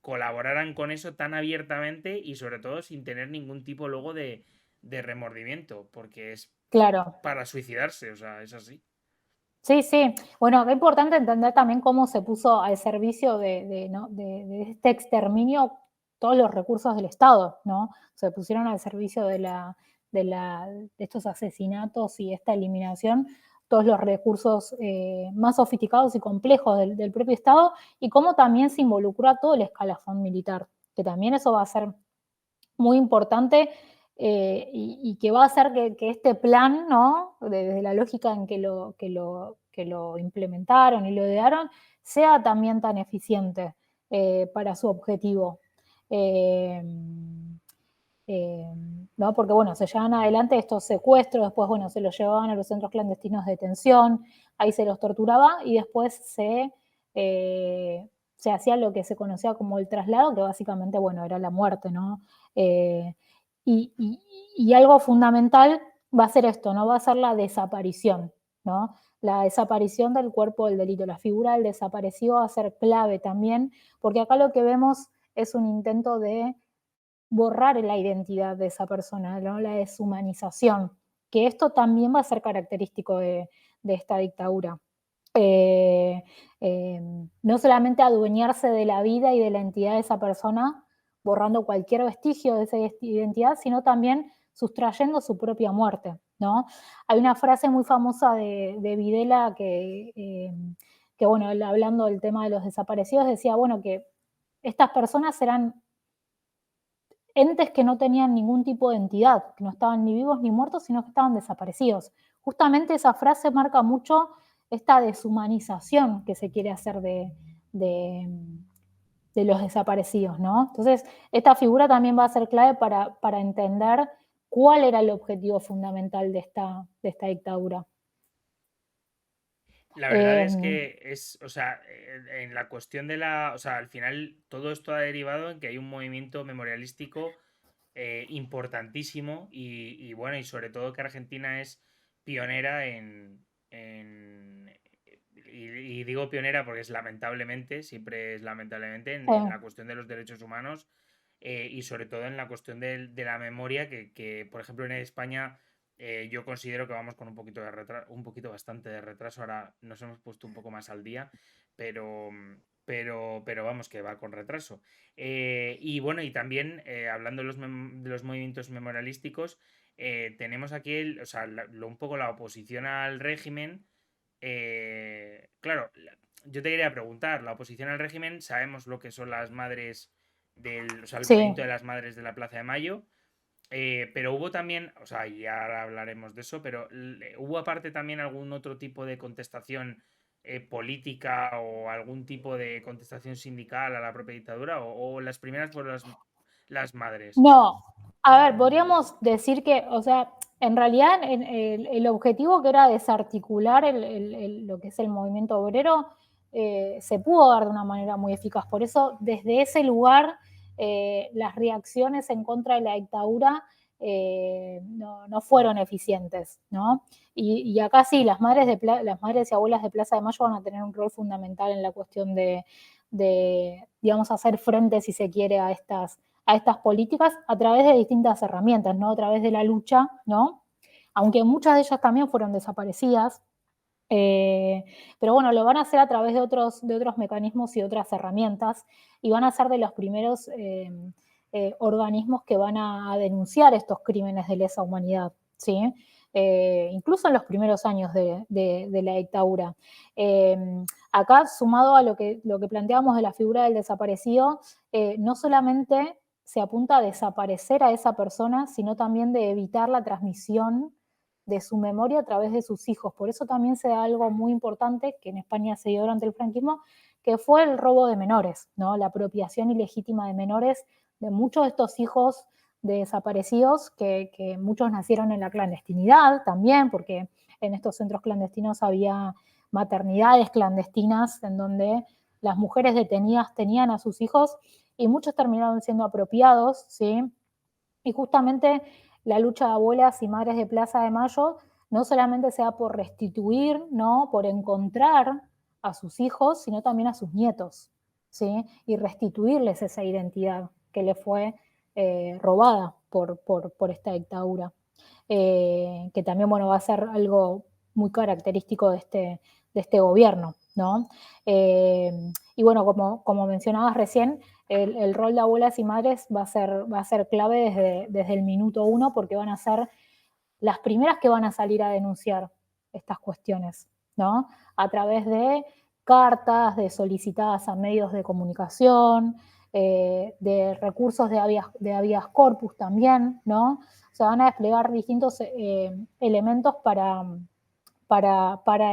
[SPEAKER 2] colaboraran con eso tan abiertamente y sobre todo sin tener ningún tipo luego de remordimiento, porque es
[SPEAKER 3] claro.
[SPEAKER 2] para suicidarse, o sea, es así.
[SPEAKER 3] Sí, sí. Bueno, es importante entender también cómo se puso al servicio ¿no? de este exterminio todos los recursos del Estado, ¿no? Se pusieron al servicio de estos asesinatos y esta eliminación todos los recursos más sofisticados y complejos del propio Estado y cómo también se involucró a todo el escalafón militar, que también eso va a ser muy importante y que va a hacer que este plan, ¿no? Desde la lógica en que lo implementaron y lo idearon, sea también tan eficiente para su objetivo. Eh, eh, ¿No? Porque, bueno, se llevan adelante estos secuestros, después, bueno, se los llevaban a los centros clandestinos de detención, ahí se los torturaba y después se hacía lo que se conocía como el traslado, que básicamente, bueno, era la muerte, ¿no? Eh, y, y- y algo fundamental va a ser esto, ¿no? Va a ser la desaparición, ¿no? La desaparición del cuerpo del delito, la figura del desaparecido va a ser clave también, porque acá lo que vemos es un intento de borrar la identidad de esa persona, ¿no? La deshumanización, que esto también va a ser característico de esta dictadura. Eh, eh, no solamente adueñarse de la vida y de la entidad de esa persona, borrando cualquier vestigio de esa identidad, sino también sustrayendo su propia muerte, ¿no? Hay una frase muy famosa de Videla que, bueno, él hablando del tema de los desaparecidos, decía, bueno, que estas personas eran entes que no tenían ningún tipo de entidad, que no estaban ni vivos ni muertos, sino que estaban desaparecidos. Justamente esa frase marca mucho esta deshumanización que se quiere hacer de, de los desaparecidos, ¿no? Entonces, esta figura también va a ser clave para entender cuál era el objetivo fundamental de esta dictadura.
[SPEAKER 2] La verdad
[SPEAKER 3] Eh,
[SPEAKER 2] es que o sea, en la cuestión o sea, al final todo esto ha derivado en que hay un movimiento memorialístico importantísimo y bueno, y sobre todo que Argentina es pionera y digo pionera porque es lamentablemente, siempre es lamentablemente, en la cuestión de los derechos humanos y sobre todo en la cuestión de la memoria, que, por ejemplo en España yo considero que vamos con un poquito de retraso, un poquito bastante de retraso, ahora nos hemos puesto un poco más al día, pero, pero vamos, que va con retraso. Y bueno, y también hablando de de los movimientos memorialísticos, tenemos aquí o sea, un poco la oposición al régimen. Claro, yo te quería preguntar, la oposición al régimen, sabemos lo que son las madres o sea, el
[SPEAKER 3] Sí.
[SPEAKER 2] movimiento de las madres de la Plaza de Mayo, pero hubo también, o sea, y ahora hablaremos de eso, pero hubo aparte también algún otro tipo de contestación política o algún tipo de contestación sindical a la propia dictadura, o las primeras fueron las madres.
[SPEAKER 3] No, a ver, podríamos decir que, o sea, en realidad el objetivo que era desarticular lo que es el movimiento obrero se pudo dar de una manera muy eficaz. Por eso, desde ese lugar, las reacciones en contra de la dictadura no fueron eficientes, ¿no? Y acá sí, las madres y abuelas de Plaza de Mayo van a tener un rol fundamental en la cuestión digamos, hacer frente, si se quiere, a estas políticas a través de distintas herramientas, ¿no? A través de la lucha, ¿no? Aunque muchas de ellas también fueron desaparecidas, pero bueno, lo van a hacer a través de otros mecanismos y otras herramientas, y van a ser de los primeros organismos que van a denunciar estos crímenes de lesa humanidad, ¿sí? Incluso en los primeros años de la dictadura. Acá, sumado a lo que planteábamos de la figura del desaparecido, no solamente se apunta a desaparecer a esa persona, sino también de evitar la transmisión de su memoria a través de sus hijos. Por eso también se da algo muy importante que en España se dio durante el franquismo, que fue el robo de menores, ¿no? La apropiación ilegítima de menores de muchos de estos hijos de desaparecidos, que muchos nacieron en la clandestinidad también, porque en estos centros clandestinos había maternidades clandestinas en donde las mujeres detenidas tenían a sus hijos y muchos terminaron siendo apropiados, ¿sí? Y justamente la lucha de abuelas y madres de Plaza de Mayo no solamente se da por restituir, ¿no? Por encontrar a sus hijos, sino también a sus nietos, ¿sí? Y restituirles esa identidad que le fue robada por esta dictadura. Que también, bueno, va a ser algo muy característico de este gobierno, ¿no? Y bueno, como mencionabas recién, el rol de abuelas y madres va a ser clave desde el minuto uno, porque van a ser las primeras que van a salir a denunciar estas cuestiones, ¿no? A través de cartas, de solicitadas a medios de comunicación, de recursos de habeas corpus también, ¿no? O sea, van a desplegar distintos elementos para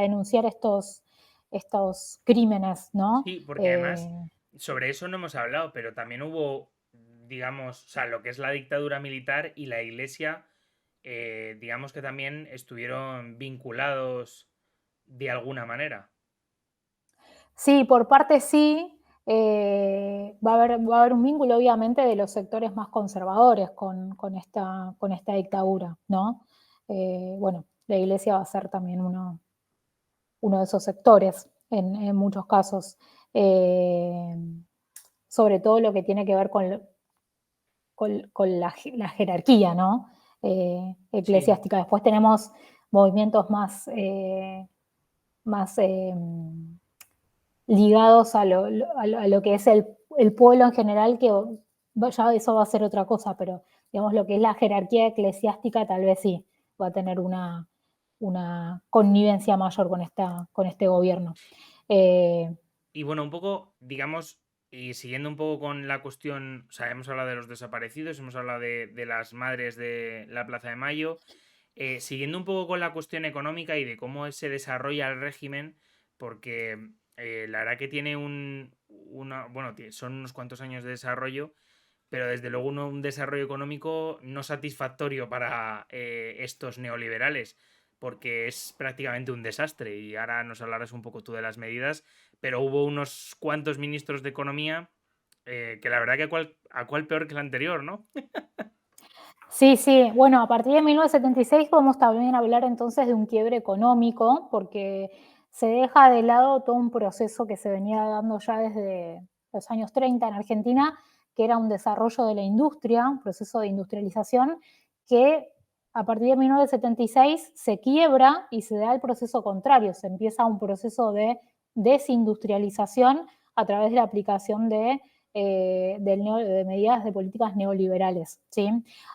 [SPEAKER 3] denunciar estos crímenes, ¿no?
[SPEAKER 2] Sí, porque además sobre eso no hemos hablado, pero también hubo, digamos, o sea, lo que es la dictadura militar y la iglesia, digamos que también estuvieron vinculados de alguna manera.
[SPEAKER 3] Sí, por parte sí, va a haber un vínculo obviamente de los sectores más conservadores con esta dictadura, ¿no? Bueno, la iglesia va a ser también uno de esos sectores en muchos casos, eh, sobre todo lo que tiene que ver con la jerarquía, ¿no?
[SPEAKER 2] Sí.
[SPEAKER 3] Eclesiástica. Después tenemos movimientos más ligados a lo que es el pueblo en general, que ya eso va a ser otra cosa, pero digamos lo que es la jerarquía eclesiástica tal vez sí va a tener una connivencia mayor con este gobierno. Eh,
[SPEAKER 2] Y bueno, un poco, digamos, y siguiendo un poco con la cuestión, o sea, hemos hablado de los desaparecidos, hemos hablado de las madres de la Plaza de Mayo, siguiendo un poco con la cuestión económica y de cómo se desarrolla el régimen, porque la verdad que tiene bueno, son unos cuantos años de desarrollo, pero desde luego un desarrollo económico no satisfactorio para estos neoliberales, porque es prácticamente un desastre. Y ahora nos hablarás un poco tú de las medidas, pero hubo unos cuantos ministros de Economía que la verdad que a cuál peor que el anterior, ¿no?
[SPEAKER 3] Sí, sí. Bueno, a partir de 1976 podemos también hablar entonces de un quiebre económico, porque se deja de lado todo un proceso que se venía dando ya desde los años 30 en Argentina, que era un desarrollo de la industria, un proceso de industrialización, que a partir de 1976 se quiebra y se da el proceso contrario, se empieza un proceso de desindustrialización a través de la aplicación de medidas de políticas neoliberales, ¿sí?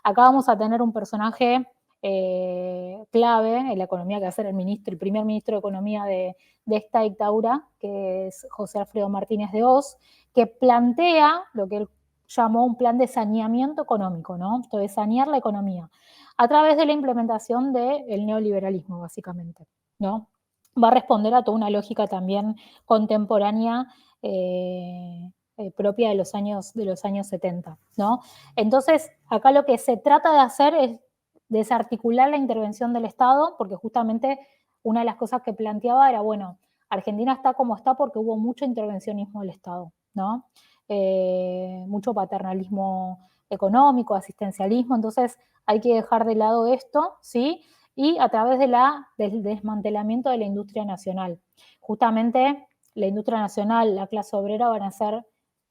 [SPEAKER 3] Acá vamos a tener un personaje clave en la economía, que va a ser el primer ministro de Economía de esta dictadura, que es José Alfredo Martínez de Hoz, que plantea lo que él llamó un plan de saneamiento económico, ¿no? Entonces, sanear la economía a través de la implementación del neoliberalismo, básicamente, ¿no? Va a responder a toda una lógica también contemporánea propia de los años 70, ¿no? Entonces, acá lo que se trata de hacer es desarticular la intervención del Estado, porque justamente una de las cosas que planteaba era, bueno, Argentina está como está porque hubo mucho intervencionismo del Estado, ¿no? Mucho paternalismo económico, asistencialismo, entonces hay que dejar de lado esto, ¿sí? Y a través del desmantelamiento de la industria nacional. Justamente la industria nacional, la clase obrera van a ser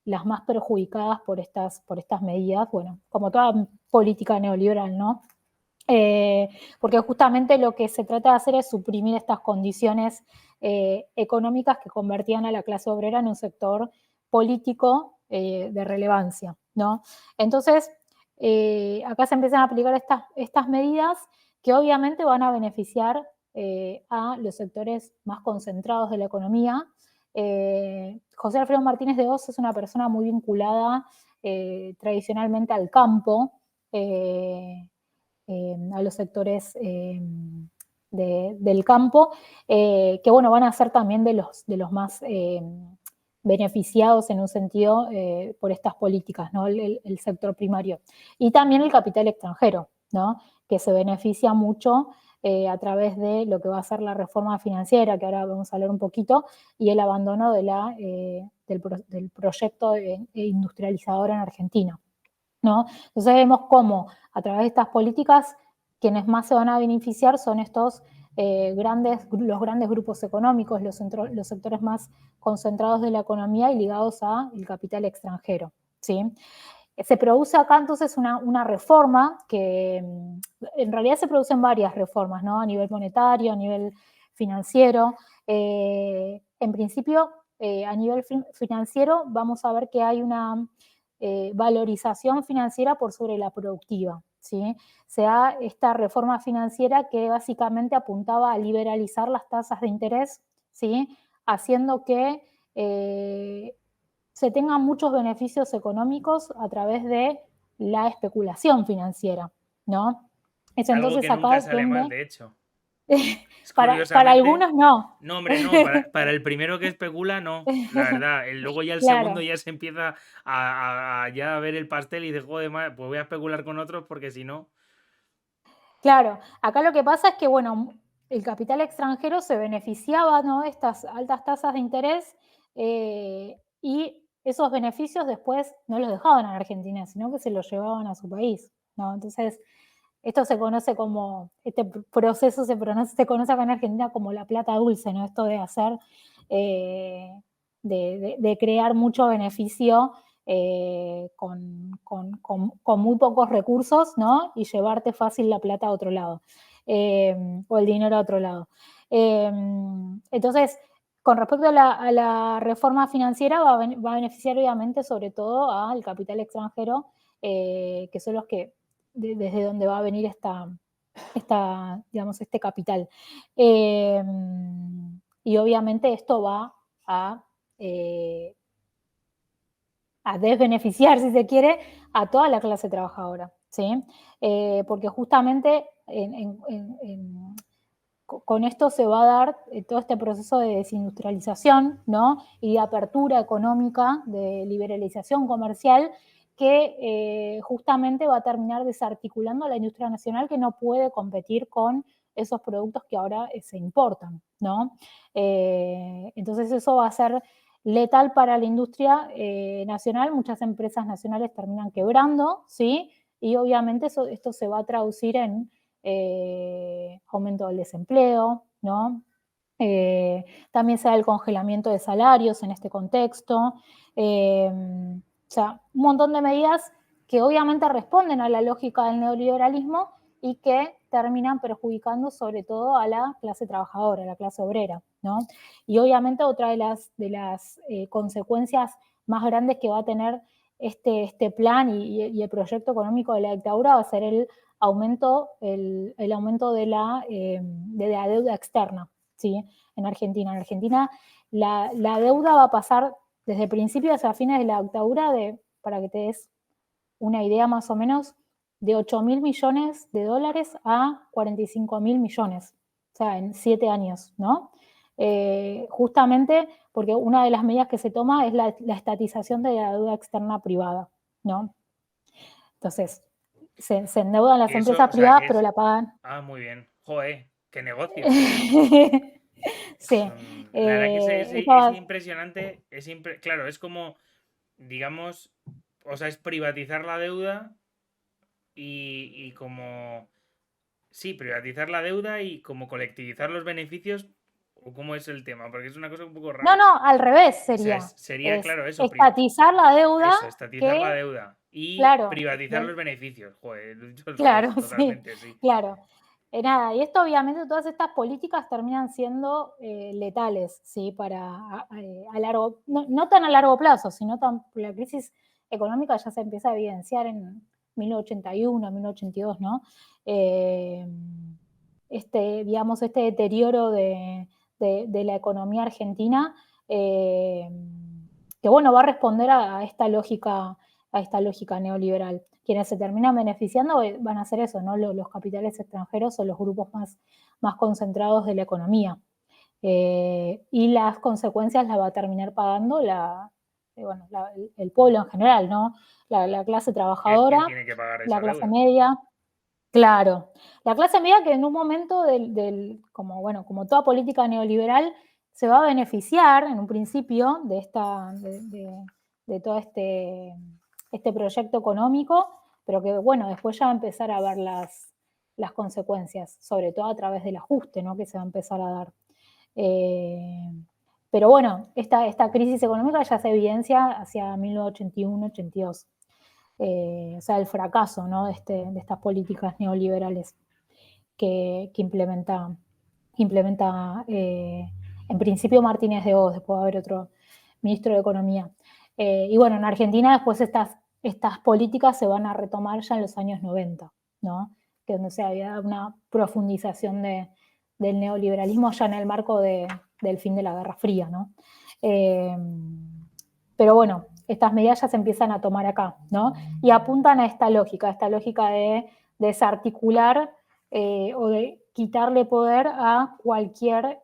[SPEAKER 3] las más perjudicadas por estas medidas, bueno, como toda política neoliberal, ¿no? Porque justamente lo que se trata de hacer es suprimir estas condiciones económicas que convertían a la clase obrera en un sector político de relevancia, ¿no? Entonces, acá se empiezan a aplicar estas medidas que obviamente van a beneficiar a los sectores más concentrados de la economía. José Alfredo Martínez de Hoz es una persona muy vinculada tradicionalmente al campo, a los sectores del campo, que bueno, van a ser también de los más beneficiados en un sentido por estas políticas, ¿no? El sector primario. Y también el capital extranjero, ¿no? Que se beneficia mucho a través de lo que va a ser la reforma financiera, que ahora vamos a hablar un poquito, y el abandono del proyecto industrializador en Argentina, ¿no? Entonces vemos cómo a través de estas políticas quienes más se van a beneficiar son estos los grandes grupos económicos, los sectores más concentrados de la economía y ligados al capital extranjero, ¿sí? Se produce acá entonces una reforma que en realidad se producen varias reformas, ¿no? A nivel monetario, a nivel financiero. En principio, a nivel financiero vamos a ver que hay una valorización financiera por sobre la productiva, ¿sí? Se da esta reforma financiera que básicamente apuntaba a liberalizar las tasas de interés, ¿sí? Haciendo que se tengan muchos beneficios económicos a través de la especulación financiera, ¿no? Es
[SPEAKER 2] Algo
[SPEAKER 3] entonces
[SPEAKER 2] que nunca
[SPEAKER 3] acá
[SPEAKER 2] sale mal,
[SPEAKER 3] donde
[SPEAKER 2] de hecho. Es
[SPEAKER 3] para
[SPEAKER 2] curiosamente.
[SPEAKER 3] algunos no.
[SPEAKER 2] No, hombre, no. Para el primero que especula, no. La verdad. Luego ya el segundo
[SPEAKER 3] Claro,
[SPEAKER 2] ya se empieza a ya ver el pastel y dice, joder, pues voy a especular con otros porque si no.
[SPEAKER 3] claro. Acá lo que pasa es que, bueno, el capital extranjero se beneficiaba, ¿no? De estas altas tasas de interés y esos beneficios después no los dejaban en Argentina, sino que se los llevaban a su país, ¿no? Entonces, esto se conoce como, este proceso se conoce acá en Argentina como la plata dulce, ¿no? Esto de hacer, de crear mucho beneficio con muy pocos recursos, ¿no? Y llevarte fácil la plata a otro lado, o el dinero a otro lado. Entonces, con respecto a la reforma financiera, va a beneficiar obviamente sobre todo al capital extranjero, que son los que desde donde va a venir digamos, este capital. Y obviamente esto va eh, a desbeneficiar, si se quiere, a toda la clase trabajadora, ¿sí? Porque justamente con esto se va a dar todo este proceso de desindustrialización, ¿no? Y de apertura económica, de liberalización comercial, que justamente va a terminar desarticulando a la industria nacional que no puede competir con esos productos que ahora se importan, ¿no? Entonces eso va a ser letal para la industria nacional, muchas empresas nacionales terminan quebrando, ¿sí? Y obviamente esto se va a traducir en aumento del desempleo, ¿no? También se da el congelamiento de salarios en este contexto. sea, un montón de medidas que obviamente responden a la lógica del neoliberalismo y que terminan perjudicando sobre todo a la clase trabajadora, a la clase obrera, ¿no? Y obviamente otra de las consecuencias más grandes que va a tener este plan y el proyecto económico de la dictadura va a ser el aumento de la deuda externa, ¿sí? En Argentina. En Argentina la deuda va a pasar desde principios hasta fines de la dictadura para que te des una idea más o menos, de 8.000 millones de dólares a 45.000 millones, o sea, en 7 años, ¿no? Justamente porque una de las medidas que se toma es la estatización de la deuda externa privada, ¿no? Entonces, se endeudan las
[SPEAKER 2] Y eso,
[SPEAKER 3] empresas
[SPEAKER 2] o sea,
[SPEAKER 3] privadas,
[SPEAKER 2] que
[SPEAKER 3] pero
[SPEAKER 2] es...
[SPEAKER 3] la pagan.
[SPEAKER 2] Ah, muy bien. Joder, qué negocio.
[SPEAKER 3] Sí.
[SPEAKER 2] La verdad que es
[SPEAKER 3] Eso,
[SPEAKER 2] impresionante. Claro, es como, digamos, o sea, es privatizar la deuda y como... Sí, privatizar la deuda y como colectivizar los beneficios. ¿O cómo es el tema? Porque es una cosa un poco
[SPEAKER 3] no,
[SPEAKER 2] rara.
[SPEAKER 3] no, al revés
[SPEAKER 2] O sea,
[SPEAKER 3] sería.
[SPEAKER 2] sería,
[SPEAKER 3] Es
[SPEAKER 2] claro, eso,
[SPEAKER 3] estatizar la deuda
[SPEAKER 2] eso, estatizar la
[SPEAKER 3] que,
[SPEAKER 2] deuda y
[SPEAKER 3] claro,
[SPEAKER 2] privatizar los beneficios. Joder, lo he dicho al
[SPEAKER 3] claro,
[SPEAKER 2] revés,
[SPEAKER 3] sí,
[SPEAKER 2] totalmente, sí.
[SPEAKER 3] claro. Nada, y esto obviamente todas estas políticas terminan siendo letales, ¿sí? A largo, no tan a largo plazo, sino la crisis económica ya se empieza a evidenciar en 1981, 1982, ¿no? Eh, digamos, este deterioro de la economía argentina, eh, que bueno, va a responder a esta lógica neoliberal. Quienes se terminan beneficiando van a ser eso, ¿no? Los capitales extranjeros o los grupos más concentrados de la economía. Y las consecuencias las va a terminar pagando el pueblo en general, ¿no? La clase
[SPEAKER 2] ¿Quién
[SPEAKER 3] trabajadora,
[SPEAKER 2] tiene que pagar
[SPEAKER 3] la
[SPEAKER 2] esa
[SPEAKER 3] clase
[SPEAKER 2] deuda?
[SPEAKER 3] media, claro. La clase media que en un momento como toda política neoliberal, se va a beneficiar en un principio de todo este proyecto económico, pero que bueno, después ya va a empezar a ver las consecuencias, sobre todo a través del ajuste, ¿no? Que se va a empezar a dar. Eh, pero bueno, esta crisis económica ya se evidencia hacia 1981-82. O sea, el fracaso, ¿no? de estas políticas neoliberales que implementa en principio Martínez de Hoz, después va a haber otro ministro de Economía. Y bueno, en Argentina después estas políticas se van a retomar ya en los años 90, ¿no? Que donde se había una profundización del neoliberalismo ya en el marco del fin de la Guerra Fría, ¿no? Pero bueno, estas medidas ya se empiezan a tomar acá, ¿no? Y apuntan a esta lógica de desarticular o de quitarle poder a cualquier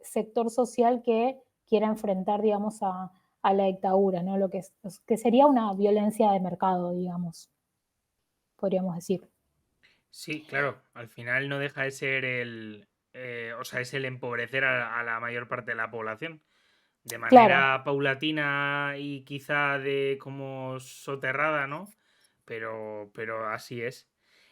[SPEAKER 3] sector social que quiera enfrentar, digamos, a la dictadura, ¿no? Que sería una violencia de mercado, digamos, podríamos decir.
[SPEAKER 2] Sí, claro, al final no deja de ser o sea, es el empobrecer a la mayor parte de la población. De
[SPEAKER 3] Claro,
[SPEAKER 2] manera paulatina y quizá de como soterrada, ¿no? Pero así es.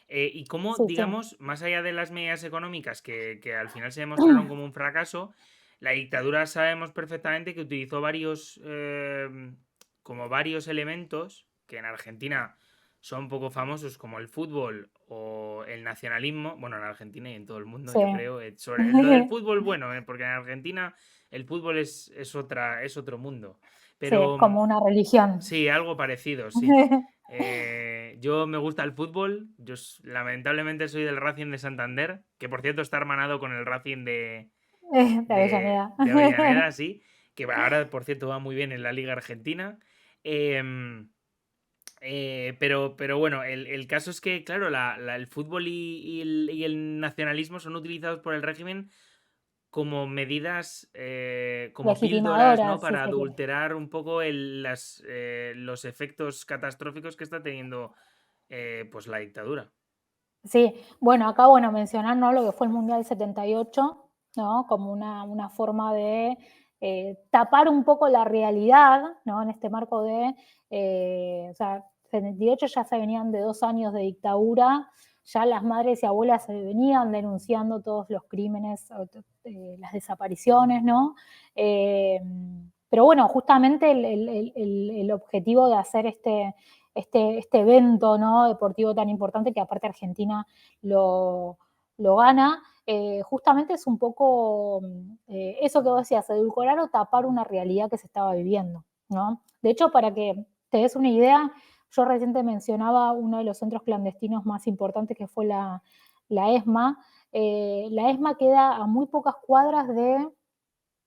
[SPEAKER 2] Y cómo,
[SPEAKER 3] sí, sí.
[SPEAKER 2] digamos, más allá de las medidas económicas que al final se demostraron como un fracaso, la dictadura sabemos perfectamente que utilizó como varios elementos que en Argentina son poco famosos, como el fútbol o el nacionalismo. Bueno, en Argentina y en todo el mundo,
[SPEAKER 3] Sí.
[SPEAKER 2] yo creo. Sobre lo del fútbol, bueno, porque en Argentina el fútbol es otro mundo.
[SPEAKER 3] Sí, es
[SPEAKER 2] Pero
[SPEAKER 3] como una religión.
[SPEAKER 2] sí, algo parecido, sí. Yo me gusta el fútbol. Lamentablemente soy del Racing de Santander, que por cierto está hermanado con el Racing
[SPEAKER 3] De Avellaneda.
[SPEAKER 2] de Avellaneda, sí. Que ahora, por cierto, va muy bien en la Liga Argentina. Em, pero bueno, el caso es que, claro, el fútbol y el nacionalismo son utilizados por el régimen como medidas, como píldoras, ¿no?
[SPEAKER 3] Legitimadora, si
[SPEAKER 2] Para
[SPEAKER 3] se quiere.
[SPEAKER 2] adulterar un poco los efectos catastróficos que está teniendo pues la dictadura.
[SPEAKER 3] Sí, bueno, acá, mencionar, ¿no? Lo que fue el Mundial 78, ¿no? Como una forma de tapar un poco la realidad, ¿no? En este marco o sea, 78 ya se venían de 2 años de dictadura, ya las madres y abuelas se venían denunciando todos los crímenes, las desapariciones, ¿no? pero bueno, justamente el objetivo de hacer este evento, ¿no?, deportivo tan importante, que aparte Argentina lo gana, justamente es un poco eso que vos decías, edulcorar o tapar una realidad que se estaba viviendo, ¿no? De hecho, para que te des una idea, yo reciente mencionaba uno de los centros clandestinos más importantes, que fue la ESMA. La ESMA queda a muy pocas cuadras de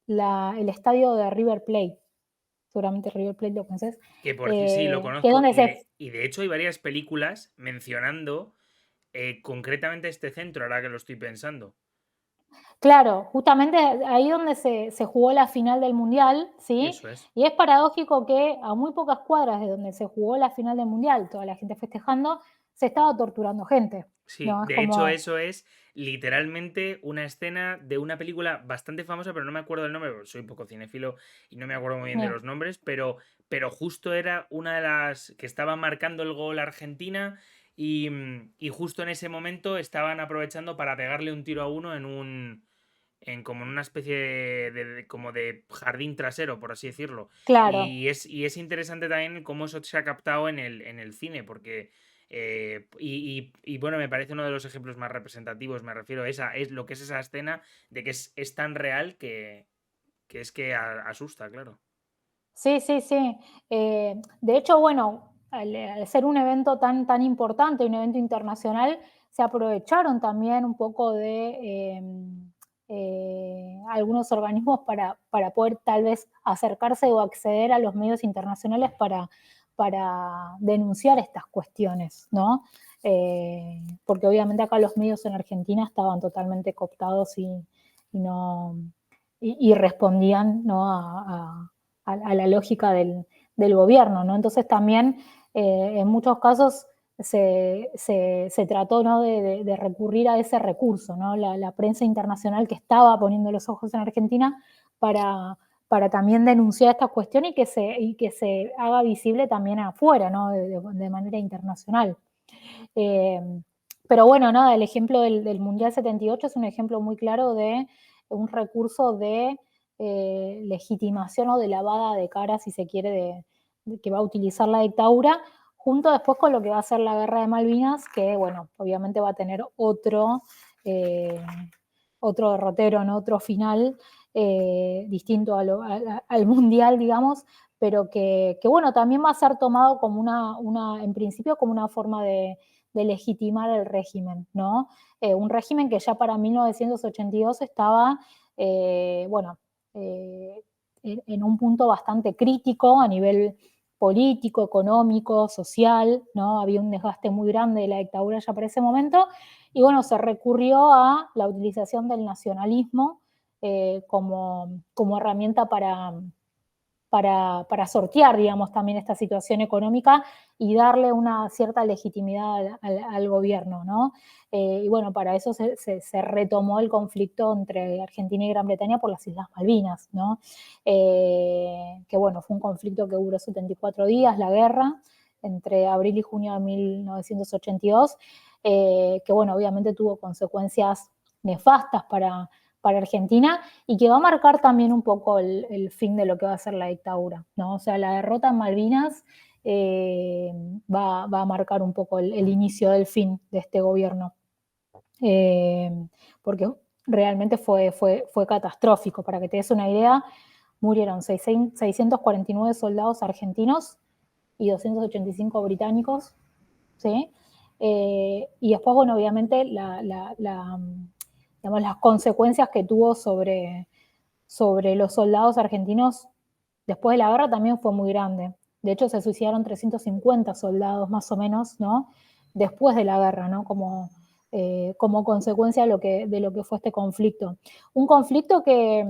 [SPEAKER 3] el estadio de River Plate. Seguramente River Plate lo conoces.
[SPEAKER 2] Que por sí, lo
[SPEAKER 3] Que es
[SPEAKER 2] conozco.
[SPEAKER 3] donde se.
[SPEAKER 2] Y de hecho hay varias películas mencionando concretamente este centro, ahora que lo estoy pensando.
[SPEAKER 3] Claro, justamente ahí donde se jugó la final del Mundial, ¿sí?
[SPEAKER 2] Eso es.
[SPEAKER 3] Y es paradójico que a muy pocas cuadras de donde se jugó la final del Mundial, toda la gente festejando, se estaba torturando gente,
[SPEAKER 2] Sí,
[SPEAKER 3] ¿no? Es
[SPEAKER 2] de hecho
[SPEAKER 3] como,
[SPEAKER 2] eso es literalmente una escena de una película bastante famosa, pero no me acuerdo el nombre, porque soy poco cinéfilo y no me acuerdo muy bien de los nombres, pero justo era una de las que estaba marcando el gol Argentina y justo en ese momento estaban aprovechando para pegarle un tiro a uno en como en una especie como de jardín trasero, por así decirlo.
[SPEAKER 3] claro.
[SPEAKER 2] Y es interesante también cómo eso se ha captado en el cine, porque bueno, me parece uno de los ejemplos más representativos, me refiero a esa, es lo que es esa escena de que es tan real que es que asusta, claro.
[SPEAKER 3] Sí, sí, sí. De hecho, bueno, al ser un evento tan importante, un evento internacional, se aprovecharon también un poco de algunos organismos para poder tal vez acercarse o acceder a los medios internacionales para denunciar estas cuestiones, ¿no? Porque obviamente acá los medios en Argentina estaban totalmente cooptados no, y respondían, ¿no?, a la lógica del gobierno, ¿no? Entonces también en muchos casos se trató, ¿no?, de recurrir a ese recurso, ¿no? La prensa internacional, que estaba poniendo los ojos en Argentina para también denunciar esta cuestión y que se haga visible también afuera, ¿no?, de manera internacional. Eh, pero bueno, nada, el ejemplo del Mundial 78 es un ejemplo muy claro de un recurso de legitimación o de lavada de cara, si se quiere, que va a utilizar la dictadura, junto después con lo que va a ser la guerra de Malvinas, que bueno, obviamente va a tener eh, otro derrotero, ¿no?, otro final distinto al Mundial, digamos, pero que bueno, también va a ser tomado como en principio como una forma de legitimar el régimen, ¿no? Un régimen que ya para 1982 estaba, bueno, en un punto bastante crítico a nivel político, económico, social, ¿no? Había un desgaste muy grande de la dictadura ya para ese momento, y bueno, se recurrió a la utilización del nacionalismo como herramienta para sortear, digamos, también esta situación económica y darle una cierta legitimidad al gobierno, ¿no? Y bueno, para eso se retomó el conflicto entre Argentina y Gran Bretaña por las Islas Malvinas, ¿no? Que bueno, fue un conflicto que duró 74 días, la guerra, entre abril y junio de 1982, que bueno, obviamente tuvo consecuencias nefastas para Argentina, y que va a marcar también un poco el fin de lo que va a ser la dictadura, ¿no? O sea, la derrota en Malvinas va a marcar un poco el inicio del fin de este gobierno, porque realmente fue catastrófico. Para que te des una idea, murieron 649 soldados argentinos y 285 británicos, ¿sí? Y después, bueno, obviamente digamos, las consecuencias que tuvo sobre los soldados argentinos después de la guerra también fue muy grande. De hecho, se suicidaron 350 soldados más o menos, ¿no?, después de la guerra, ¿no?, como consecuencia de lo que fue este conflicto. Un conflicto que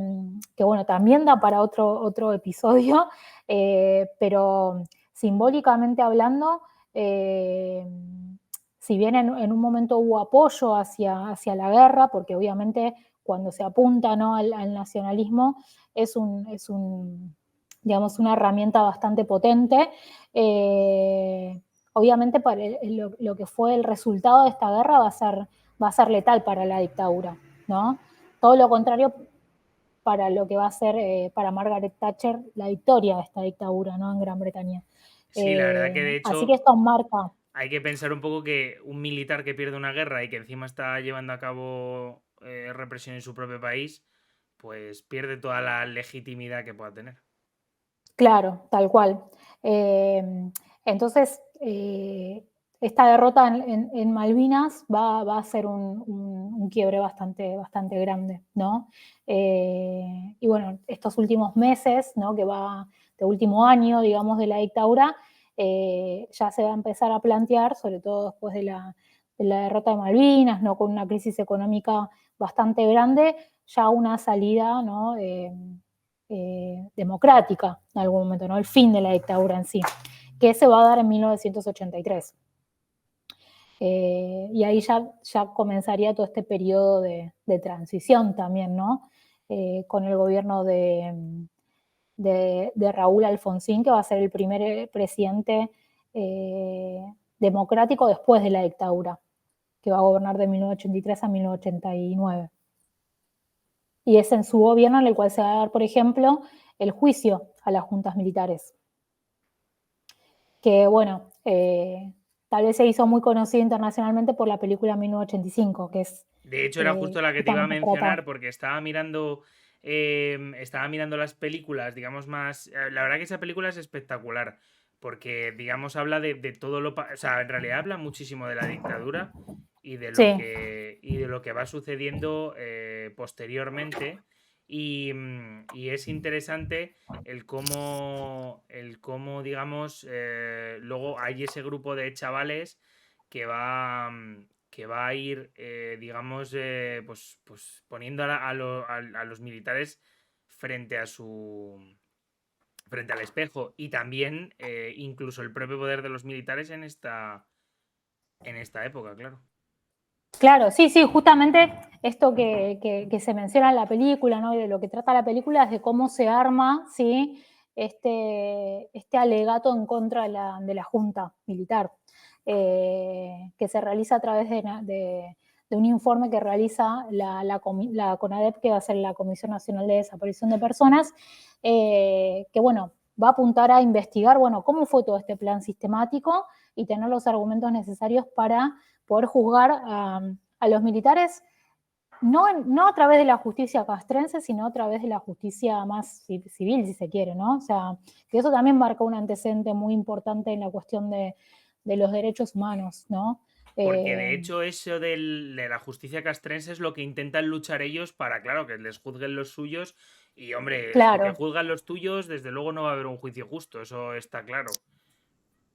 [SPEAKER 3] bueno, también da para otro episodio, pero simbólicamente hablando, si bien en un momento hubo apoyo hacia la guerra, porque obviamente cuando se apunta, ¿no?, al nacionalismo digamos, una herramienta bastante potente. Obviamente para lo que fue el resultado de esta guerra va a ser letal para la dictadura, ¿no? Todo lo contrario, para lo que va a ser para Margaret Thatcher la victoria de esta dictadura, ¿no? En Gran Bretaña.
[SPEAKER 2] Sí, la verdad que de
[SPEAKER 3] Así que
[SPEAKER 2] hecho
[SPEAKER 3] esto marca.
[SPEAKER 2] hay que pensar un poco que un militar que pierde una guerra y que encima está llevando a cabo represión en su propio país, pues pierde toda la legitimidad que pueda tener.
[SPEAKER 3] Claro, tal cual. Eh, entonces, esta derrota en Malvinas va a ser un quiebre bastante grande, ¿no? Y bueno, estos últimos meses, ¿no? Que va de último año, digamos, de la dictadura, ya se va a empezar a plantear, sobre todo después de la derrota de Malvinas, ¿no? Con una crisis económica bastante grande, ya una salida, ¿no? Democrática en algún momento, ¿no? El fin de la dictadura en sí, que se va a dar en 1983. Y ahí ya comenzaría todo este periodo de transición también, ¿no? Con el gobierno de Raúl Alfonsín, que va a ser el primer presidente democrático después de la dictadura, que va a gobernar de 1983 a 1989. Y es en su gobierno en el cual se va a dar, por ejemplo, el juicio a las juntas militares. Que, bueno, tal vez se hizo muy conocido internacionalmente por la película 1985, que es
[SPEAKER 2] De hecho, era justo la que te iba a
[SPEAKER 3] justamente trata.
[SPEAKER 2] mencionar porque estaba mirando las películas, digamos, más. La verdad que esa película es espectacular porque, digamos, habla de todo lo. O sea, en realidad habla muchísimo de la dictadura
[SPEAKER 3] Sí,
[SPEAKER 2] y de lo que va sucediendo posteriormente. Y es interesante digamos, luego hay ese grupo de chavales que va, que va a ir, digamos, pues poniendo a los militares frente a frente al espejo y también incluso el propio poder de los militares en esta época, claro.
[SPEAKER 3] claro, sí, sí, justamente esto que se menciona en la película, ¿no? Y de lo que trata la película es de cómo se arma, ¿sí? Este alegato en contra de la Junta Militar, que se realiza a través de un informe que realiza la CONADEP, que va a ser la Comisión Nacional de Desaparición de Personas, que, bueno, va a apuntar a investigar, bueno, cómo fue todo este plan sistemático y tener los argumentos necesarios para poder juzgar a los militares, no a través de la justicia castrense, sino a través de la justicia más civil, si se quiere, ¿no? O sea, que eso también marca un antecedente muy importante en la cuestión de los derechos humanos, ¿no?
[SPEAKER 2] Porque de hecho eso de la justicia castrense es lo que intentan luchar ellos para, claro, que les juzguen los suyos. Y hombre, si te
[SPEAKER 3] Claro,
[SPEAKER 2] juzgan los tuyos, desde luego no va a haber un juicio justo, eso está claro.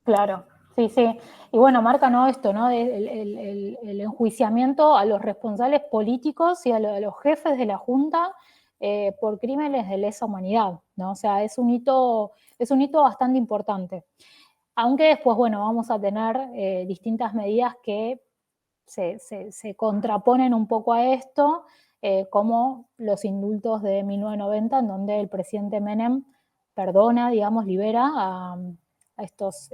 [SPEAKER 3] claro, sí, sí. Y bueno, marca, ¿no? Esto, ¿no? El enjuiciamiento a los responsables políticos y a los jefes de la Junta por crímenes de lesa humanidad, ¿no? O sea, es un hito bastante importante. Aunque después, bueno, vamos a tener distintas medidas que se contraponen un poco a esto, como los indultos de 1990, en donde el presidente Menem perdona, digamos, libera a estos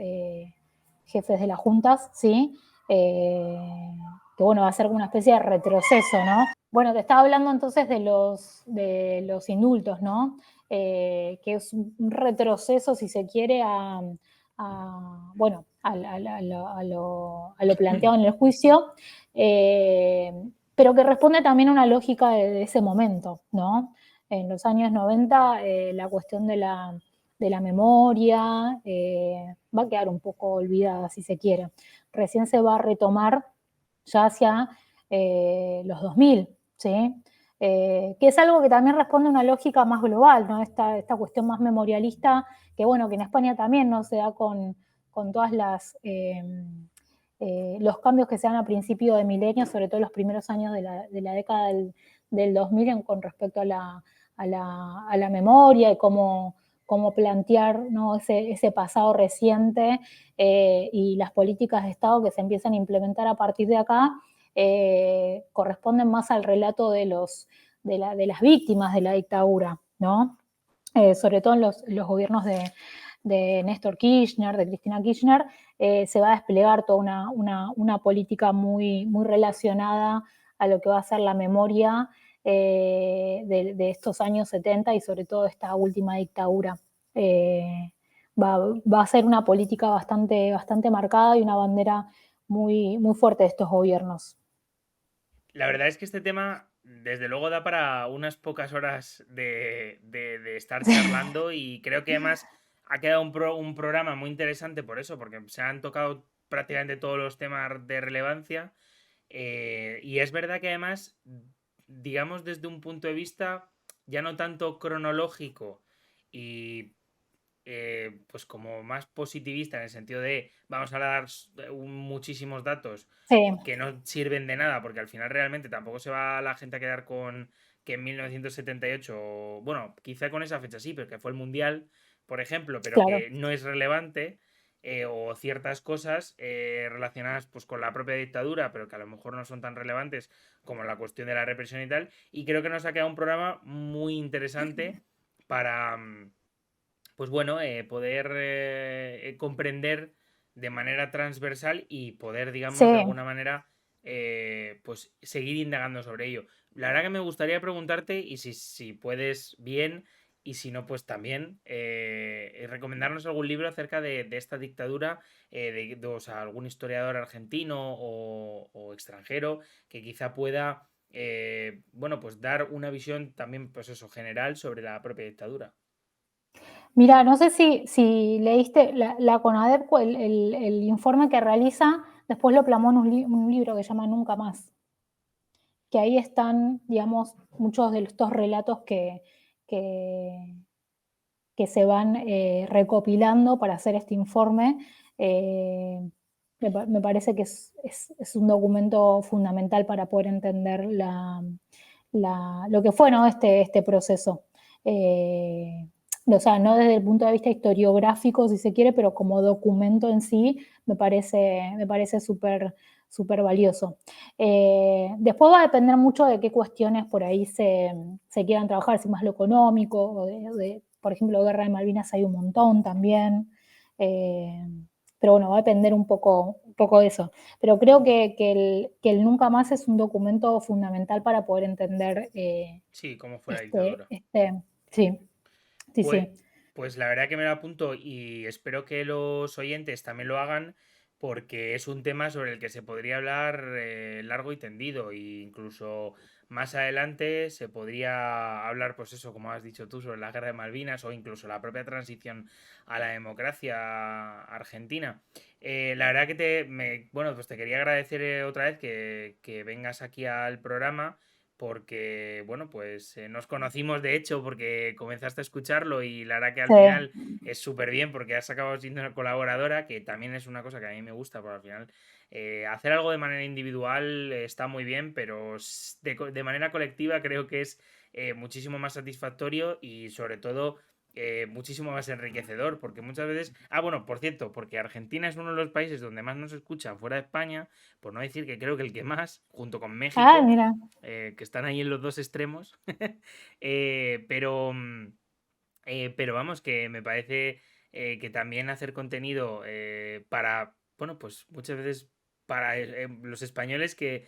[SPEAKER 3] jefes de las juntas, ¿sí? Que bueno, va a ser una especie de retroceso, ¿no? Bueno, te estaba hablando entonces de los indultos, ¿no? Que es un retroceso, si se quiere, bueno, a lo planteado en el juicio, pero que responde también a una lógica de ese momento, ¿no? En los años 90, la cuestión de la memoria va a quedar un poco olvidada, si se quiere. Recién se va a retomar ya hacia los 2000, ¿sí? Que es algo que también responde a una lógica más global, ¿no? Esta cuestión más memorialista, que bueno, que en España también no se da con todas los cambios que se dan a principio de milenio, sobre todo los primeros años de la década del 2000 con respecto a la memoria y cómo plantear, ¿no? ese pasado reciente y las políticas de Estado que se empiezan a implementar a partir de acá, corresponden más al relato de las víctimas de la dictadura, ¿no? Sobre todo en los gobiernos de Néstor Kirchner, de Cristina Kirchner, se va a desplegar toda una política muy relacionada a lo que va a ser la memoria de estos años 70 y sobre todo esta última dictadura. Eh, va a ser una política bastante marcada y una bandera muy fuerte de estos gobiernos.
[SPEAKER 2] La verdad es que este tema, desde luego, da para unas pocas horas de estar charlando y creo que además ha quedado un programa muy interesante por eso, porque se han tocado prácticamente todos los temas de relevancia. Y es verdad que además, digamos desde un punto de vista ya no tanto cronológico y pues como más positivista en el sentido de vamos a dar muchísimos datos
[SPEAKER 3] Sí,
[SPEAKER 2] que no sirven de nada, porque al final realmente tampoco se va la gente a quedar con que en 1978, bueno, quizá con esa fecha sí, pero que fue el Mundial, por ejemplo, pero
[SPEAKER 3] claro.
[SPEAKER 2] que no es relevante, o ciertas cosas relacionadas pues con la propia dictadura, pero que a lo mejor no son tan relevantes como la cuestión de la represión y tal, y creo que nos ha quedado un programa muy interesante para, pues bueno, poder comprender de manera transversal y poder,
[SPEAKER 3] Sí,
[SPEAKER 2] digamos, de alguna manera, pues seguir indagando sobre ello. La verdad que me gustaría preguntarte, y si puedes, bien, y si no, pues también, recomendarnos algún libro acerca de esta dictadura, o sea, algún historiador argentino o extranjero que quizá pueda, bueno, pues dar una visión también, pues eso, general sobre la propia dictadura.
[SPEAKER 3] mira, no sé si leíste la CONADEP, el informe que realiza, después lo plasmó en un libro que se llama Nunca Más, que ahí están, digamos, muchos de estos relatos que, que se van recopilando para hacer este informe. Eh, me parece que es un documento fundamental para poder entender lo que fue, ¿no? este proceso. Eh, o sea, no desde el punto de vista historiográfico, si se quiere, pero como documento en sí, me parece súper valioso. Después va a depender mucho de qué cuestiones por ahí se quieran trabajar, si más lo económico, por ejemplo, Guerra de Malvinas hay un montón también. Eh, pero bueno, va a depender un poco de eso. Pero creo que el Nunca Más es un documento fundamental para poder entender
[SPEAKER 2] Sí, cómo fue la
[SPEAKER 3] este,
[SPEAKER 2] dictadura.
[SPEAKER 3] este, sí, sí,
[SPEAKER 2] Pues,
[SPEAKER 3] sí.
[SPEAKER 2] pues la verdad que me lo apunto y espero que los oyentes también lo hagan porque es un tema sobre el que se podría hablar largo y tendido e incluso más adelante se podría hablar, pues eso, como has dicho tú, sobre la guerra de Malvinas o incluso la propia transición a la democracia argentina. La verdad que bueno, pues te quería agradecer otra vez que vengas aquí al programa porque, bueno, pues nos conocimos de hecho porque comenzaste a escucharlo y la verdad que al
[SPEAKER 3] Sí,
[SPEAKER 2] final es súper bien porque has acabado siendo una colaboradora, que también es una cosa que a mí me gusta, porque al final hacer algo de manera individual está muy bien, pero de manera colectiva creo que es muchísimo más satisfactorio y sobre todo muchísimo más enriquecedor, porque muchas veces... Ah, bueno, por cierto, porque Argentina es uno de los países donde más nos escuchan fuera de España, por no decir que creo que el que más, junto con
[SPEAKER 3] ah,
[SPEAKER 2] México,
[SPEAKER 3] mira.
[SPEAKER 2] que están ahí en los dos extremos. Pero, pero vamos, que me parece que también hacer contenido para, bueno, pues muchas veces para los españoles que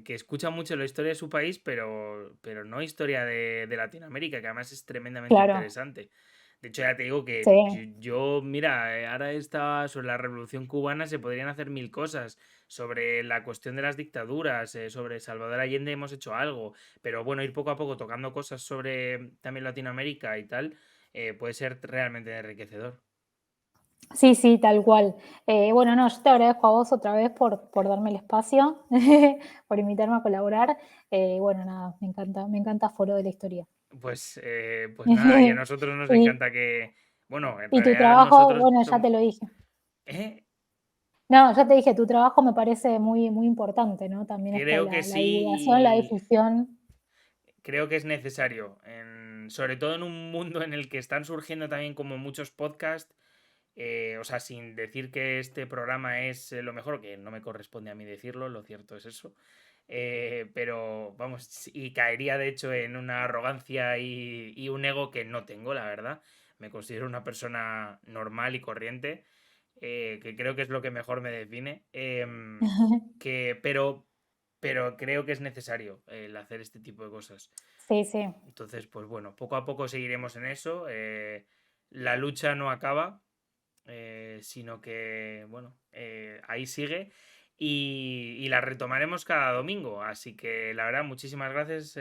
[SPEAKER 2] escuchan mucho la historia de su país, pero no historia de Latinoamérica, que además es tremendamente
[SPEAKER 3] Claro,
[SPEAKER 2] interesante. De hecho, ya te digo que
[SPEAKER 3] sí.
[SPEAKER 2] mira, ahora está sobre la Revolución Cubana, se podrían hacer mil cosas. Sobre la cuestión de las dictaduras, sobre Salvador Allende hemos hecho algo. Pero bueno, ir poco a poco tocando cosas sobre también Latinoamérica y tal, puede ser realmente enriquecedor.
[SPEAKER 3] Sí, sí, tal cual. Bueno, no, yo te agradezco a vos otra vez por darme el espacio, por invitarme a colaborar. Bueno, nada, me encanta Foro de la Historia.
[SPEAKER 2] Pues nada, y a nosotros nos
[SPEAKER 3] Y,
[SPEAKER 2] encanta que, bueno, en
[SPEAKER 3] y tu
[SPEAKER 2] realidad
[SPEAKER 3] trabajo,
[SPEAKER 2] nosotros
[SPEAKER 3] bueno, ya
[SPEAKER 2] somos...
[SPEAKER 3] te lo dije.
[SPEAKER 2] ¿Eh?
[SPEAKER 3] No, ya te dije, tu trabajo me parece muy importante, ¿no? También esto de
[SPEAKER 2] Creo que
[SPEAKER 3] la divulgación, la
[SPEAKER 2] sí,
[SPEAKER 3] difusión.
[SPEAKER 2] creo que es necesario, sobre todo en un mundo en el que están surgiendo también como muchos podcasts, o sea, sin decir que este programa es lo mejor, que no me corresponde a mí decirlo, lo cierto es eso. Pero vamos, y caería de hecho en una arrogancia y un ego que no tengo, la verdad. Me considero una persona normal y corriente, que creo que es lo que mejor me define. Pero pero creo que es necesario el hacer este tipo de cosas.
[SPEAKER 3] Sí, sí.
[SPEAKER 2] Entonces, pues bueno, poco a poco seguiremos en eso. La lucha no acaba, sino que, bueno, ahí sigue y la retomaremos cada domingo. Así que, la verdad, muchísimas gracias,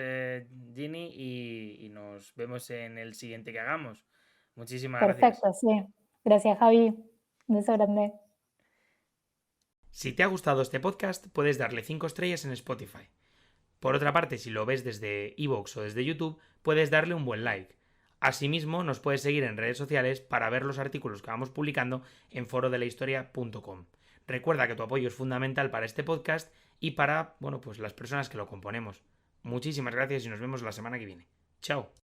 [SPEAKER 2] Ginny, y nos vemos en el siguiente que hagamos. Muchísimas gracias.
[SPEAKER 3] Perfecto, sí. Gracias, Javi. Un beso grande.
[SPEAKER 2] Si te ha gustado este podcast, puedes darle 5 estrellas en Spotify. Por otra parte, si lo ves desde iVoox o desde YouTube, puedes darle un buen like. Asimismo, nos puedes seguir en redes sociales para ver los artículos que vamos publicando en forodelahistoria.com. Recuerda que tu apoyo es fundamental para este podcast y para, bueno, pues las personas que lo componemos. Muchísimas gracias y nos vemos la semana que viene. Chao.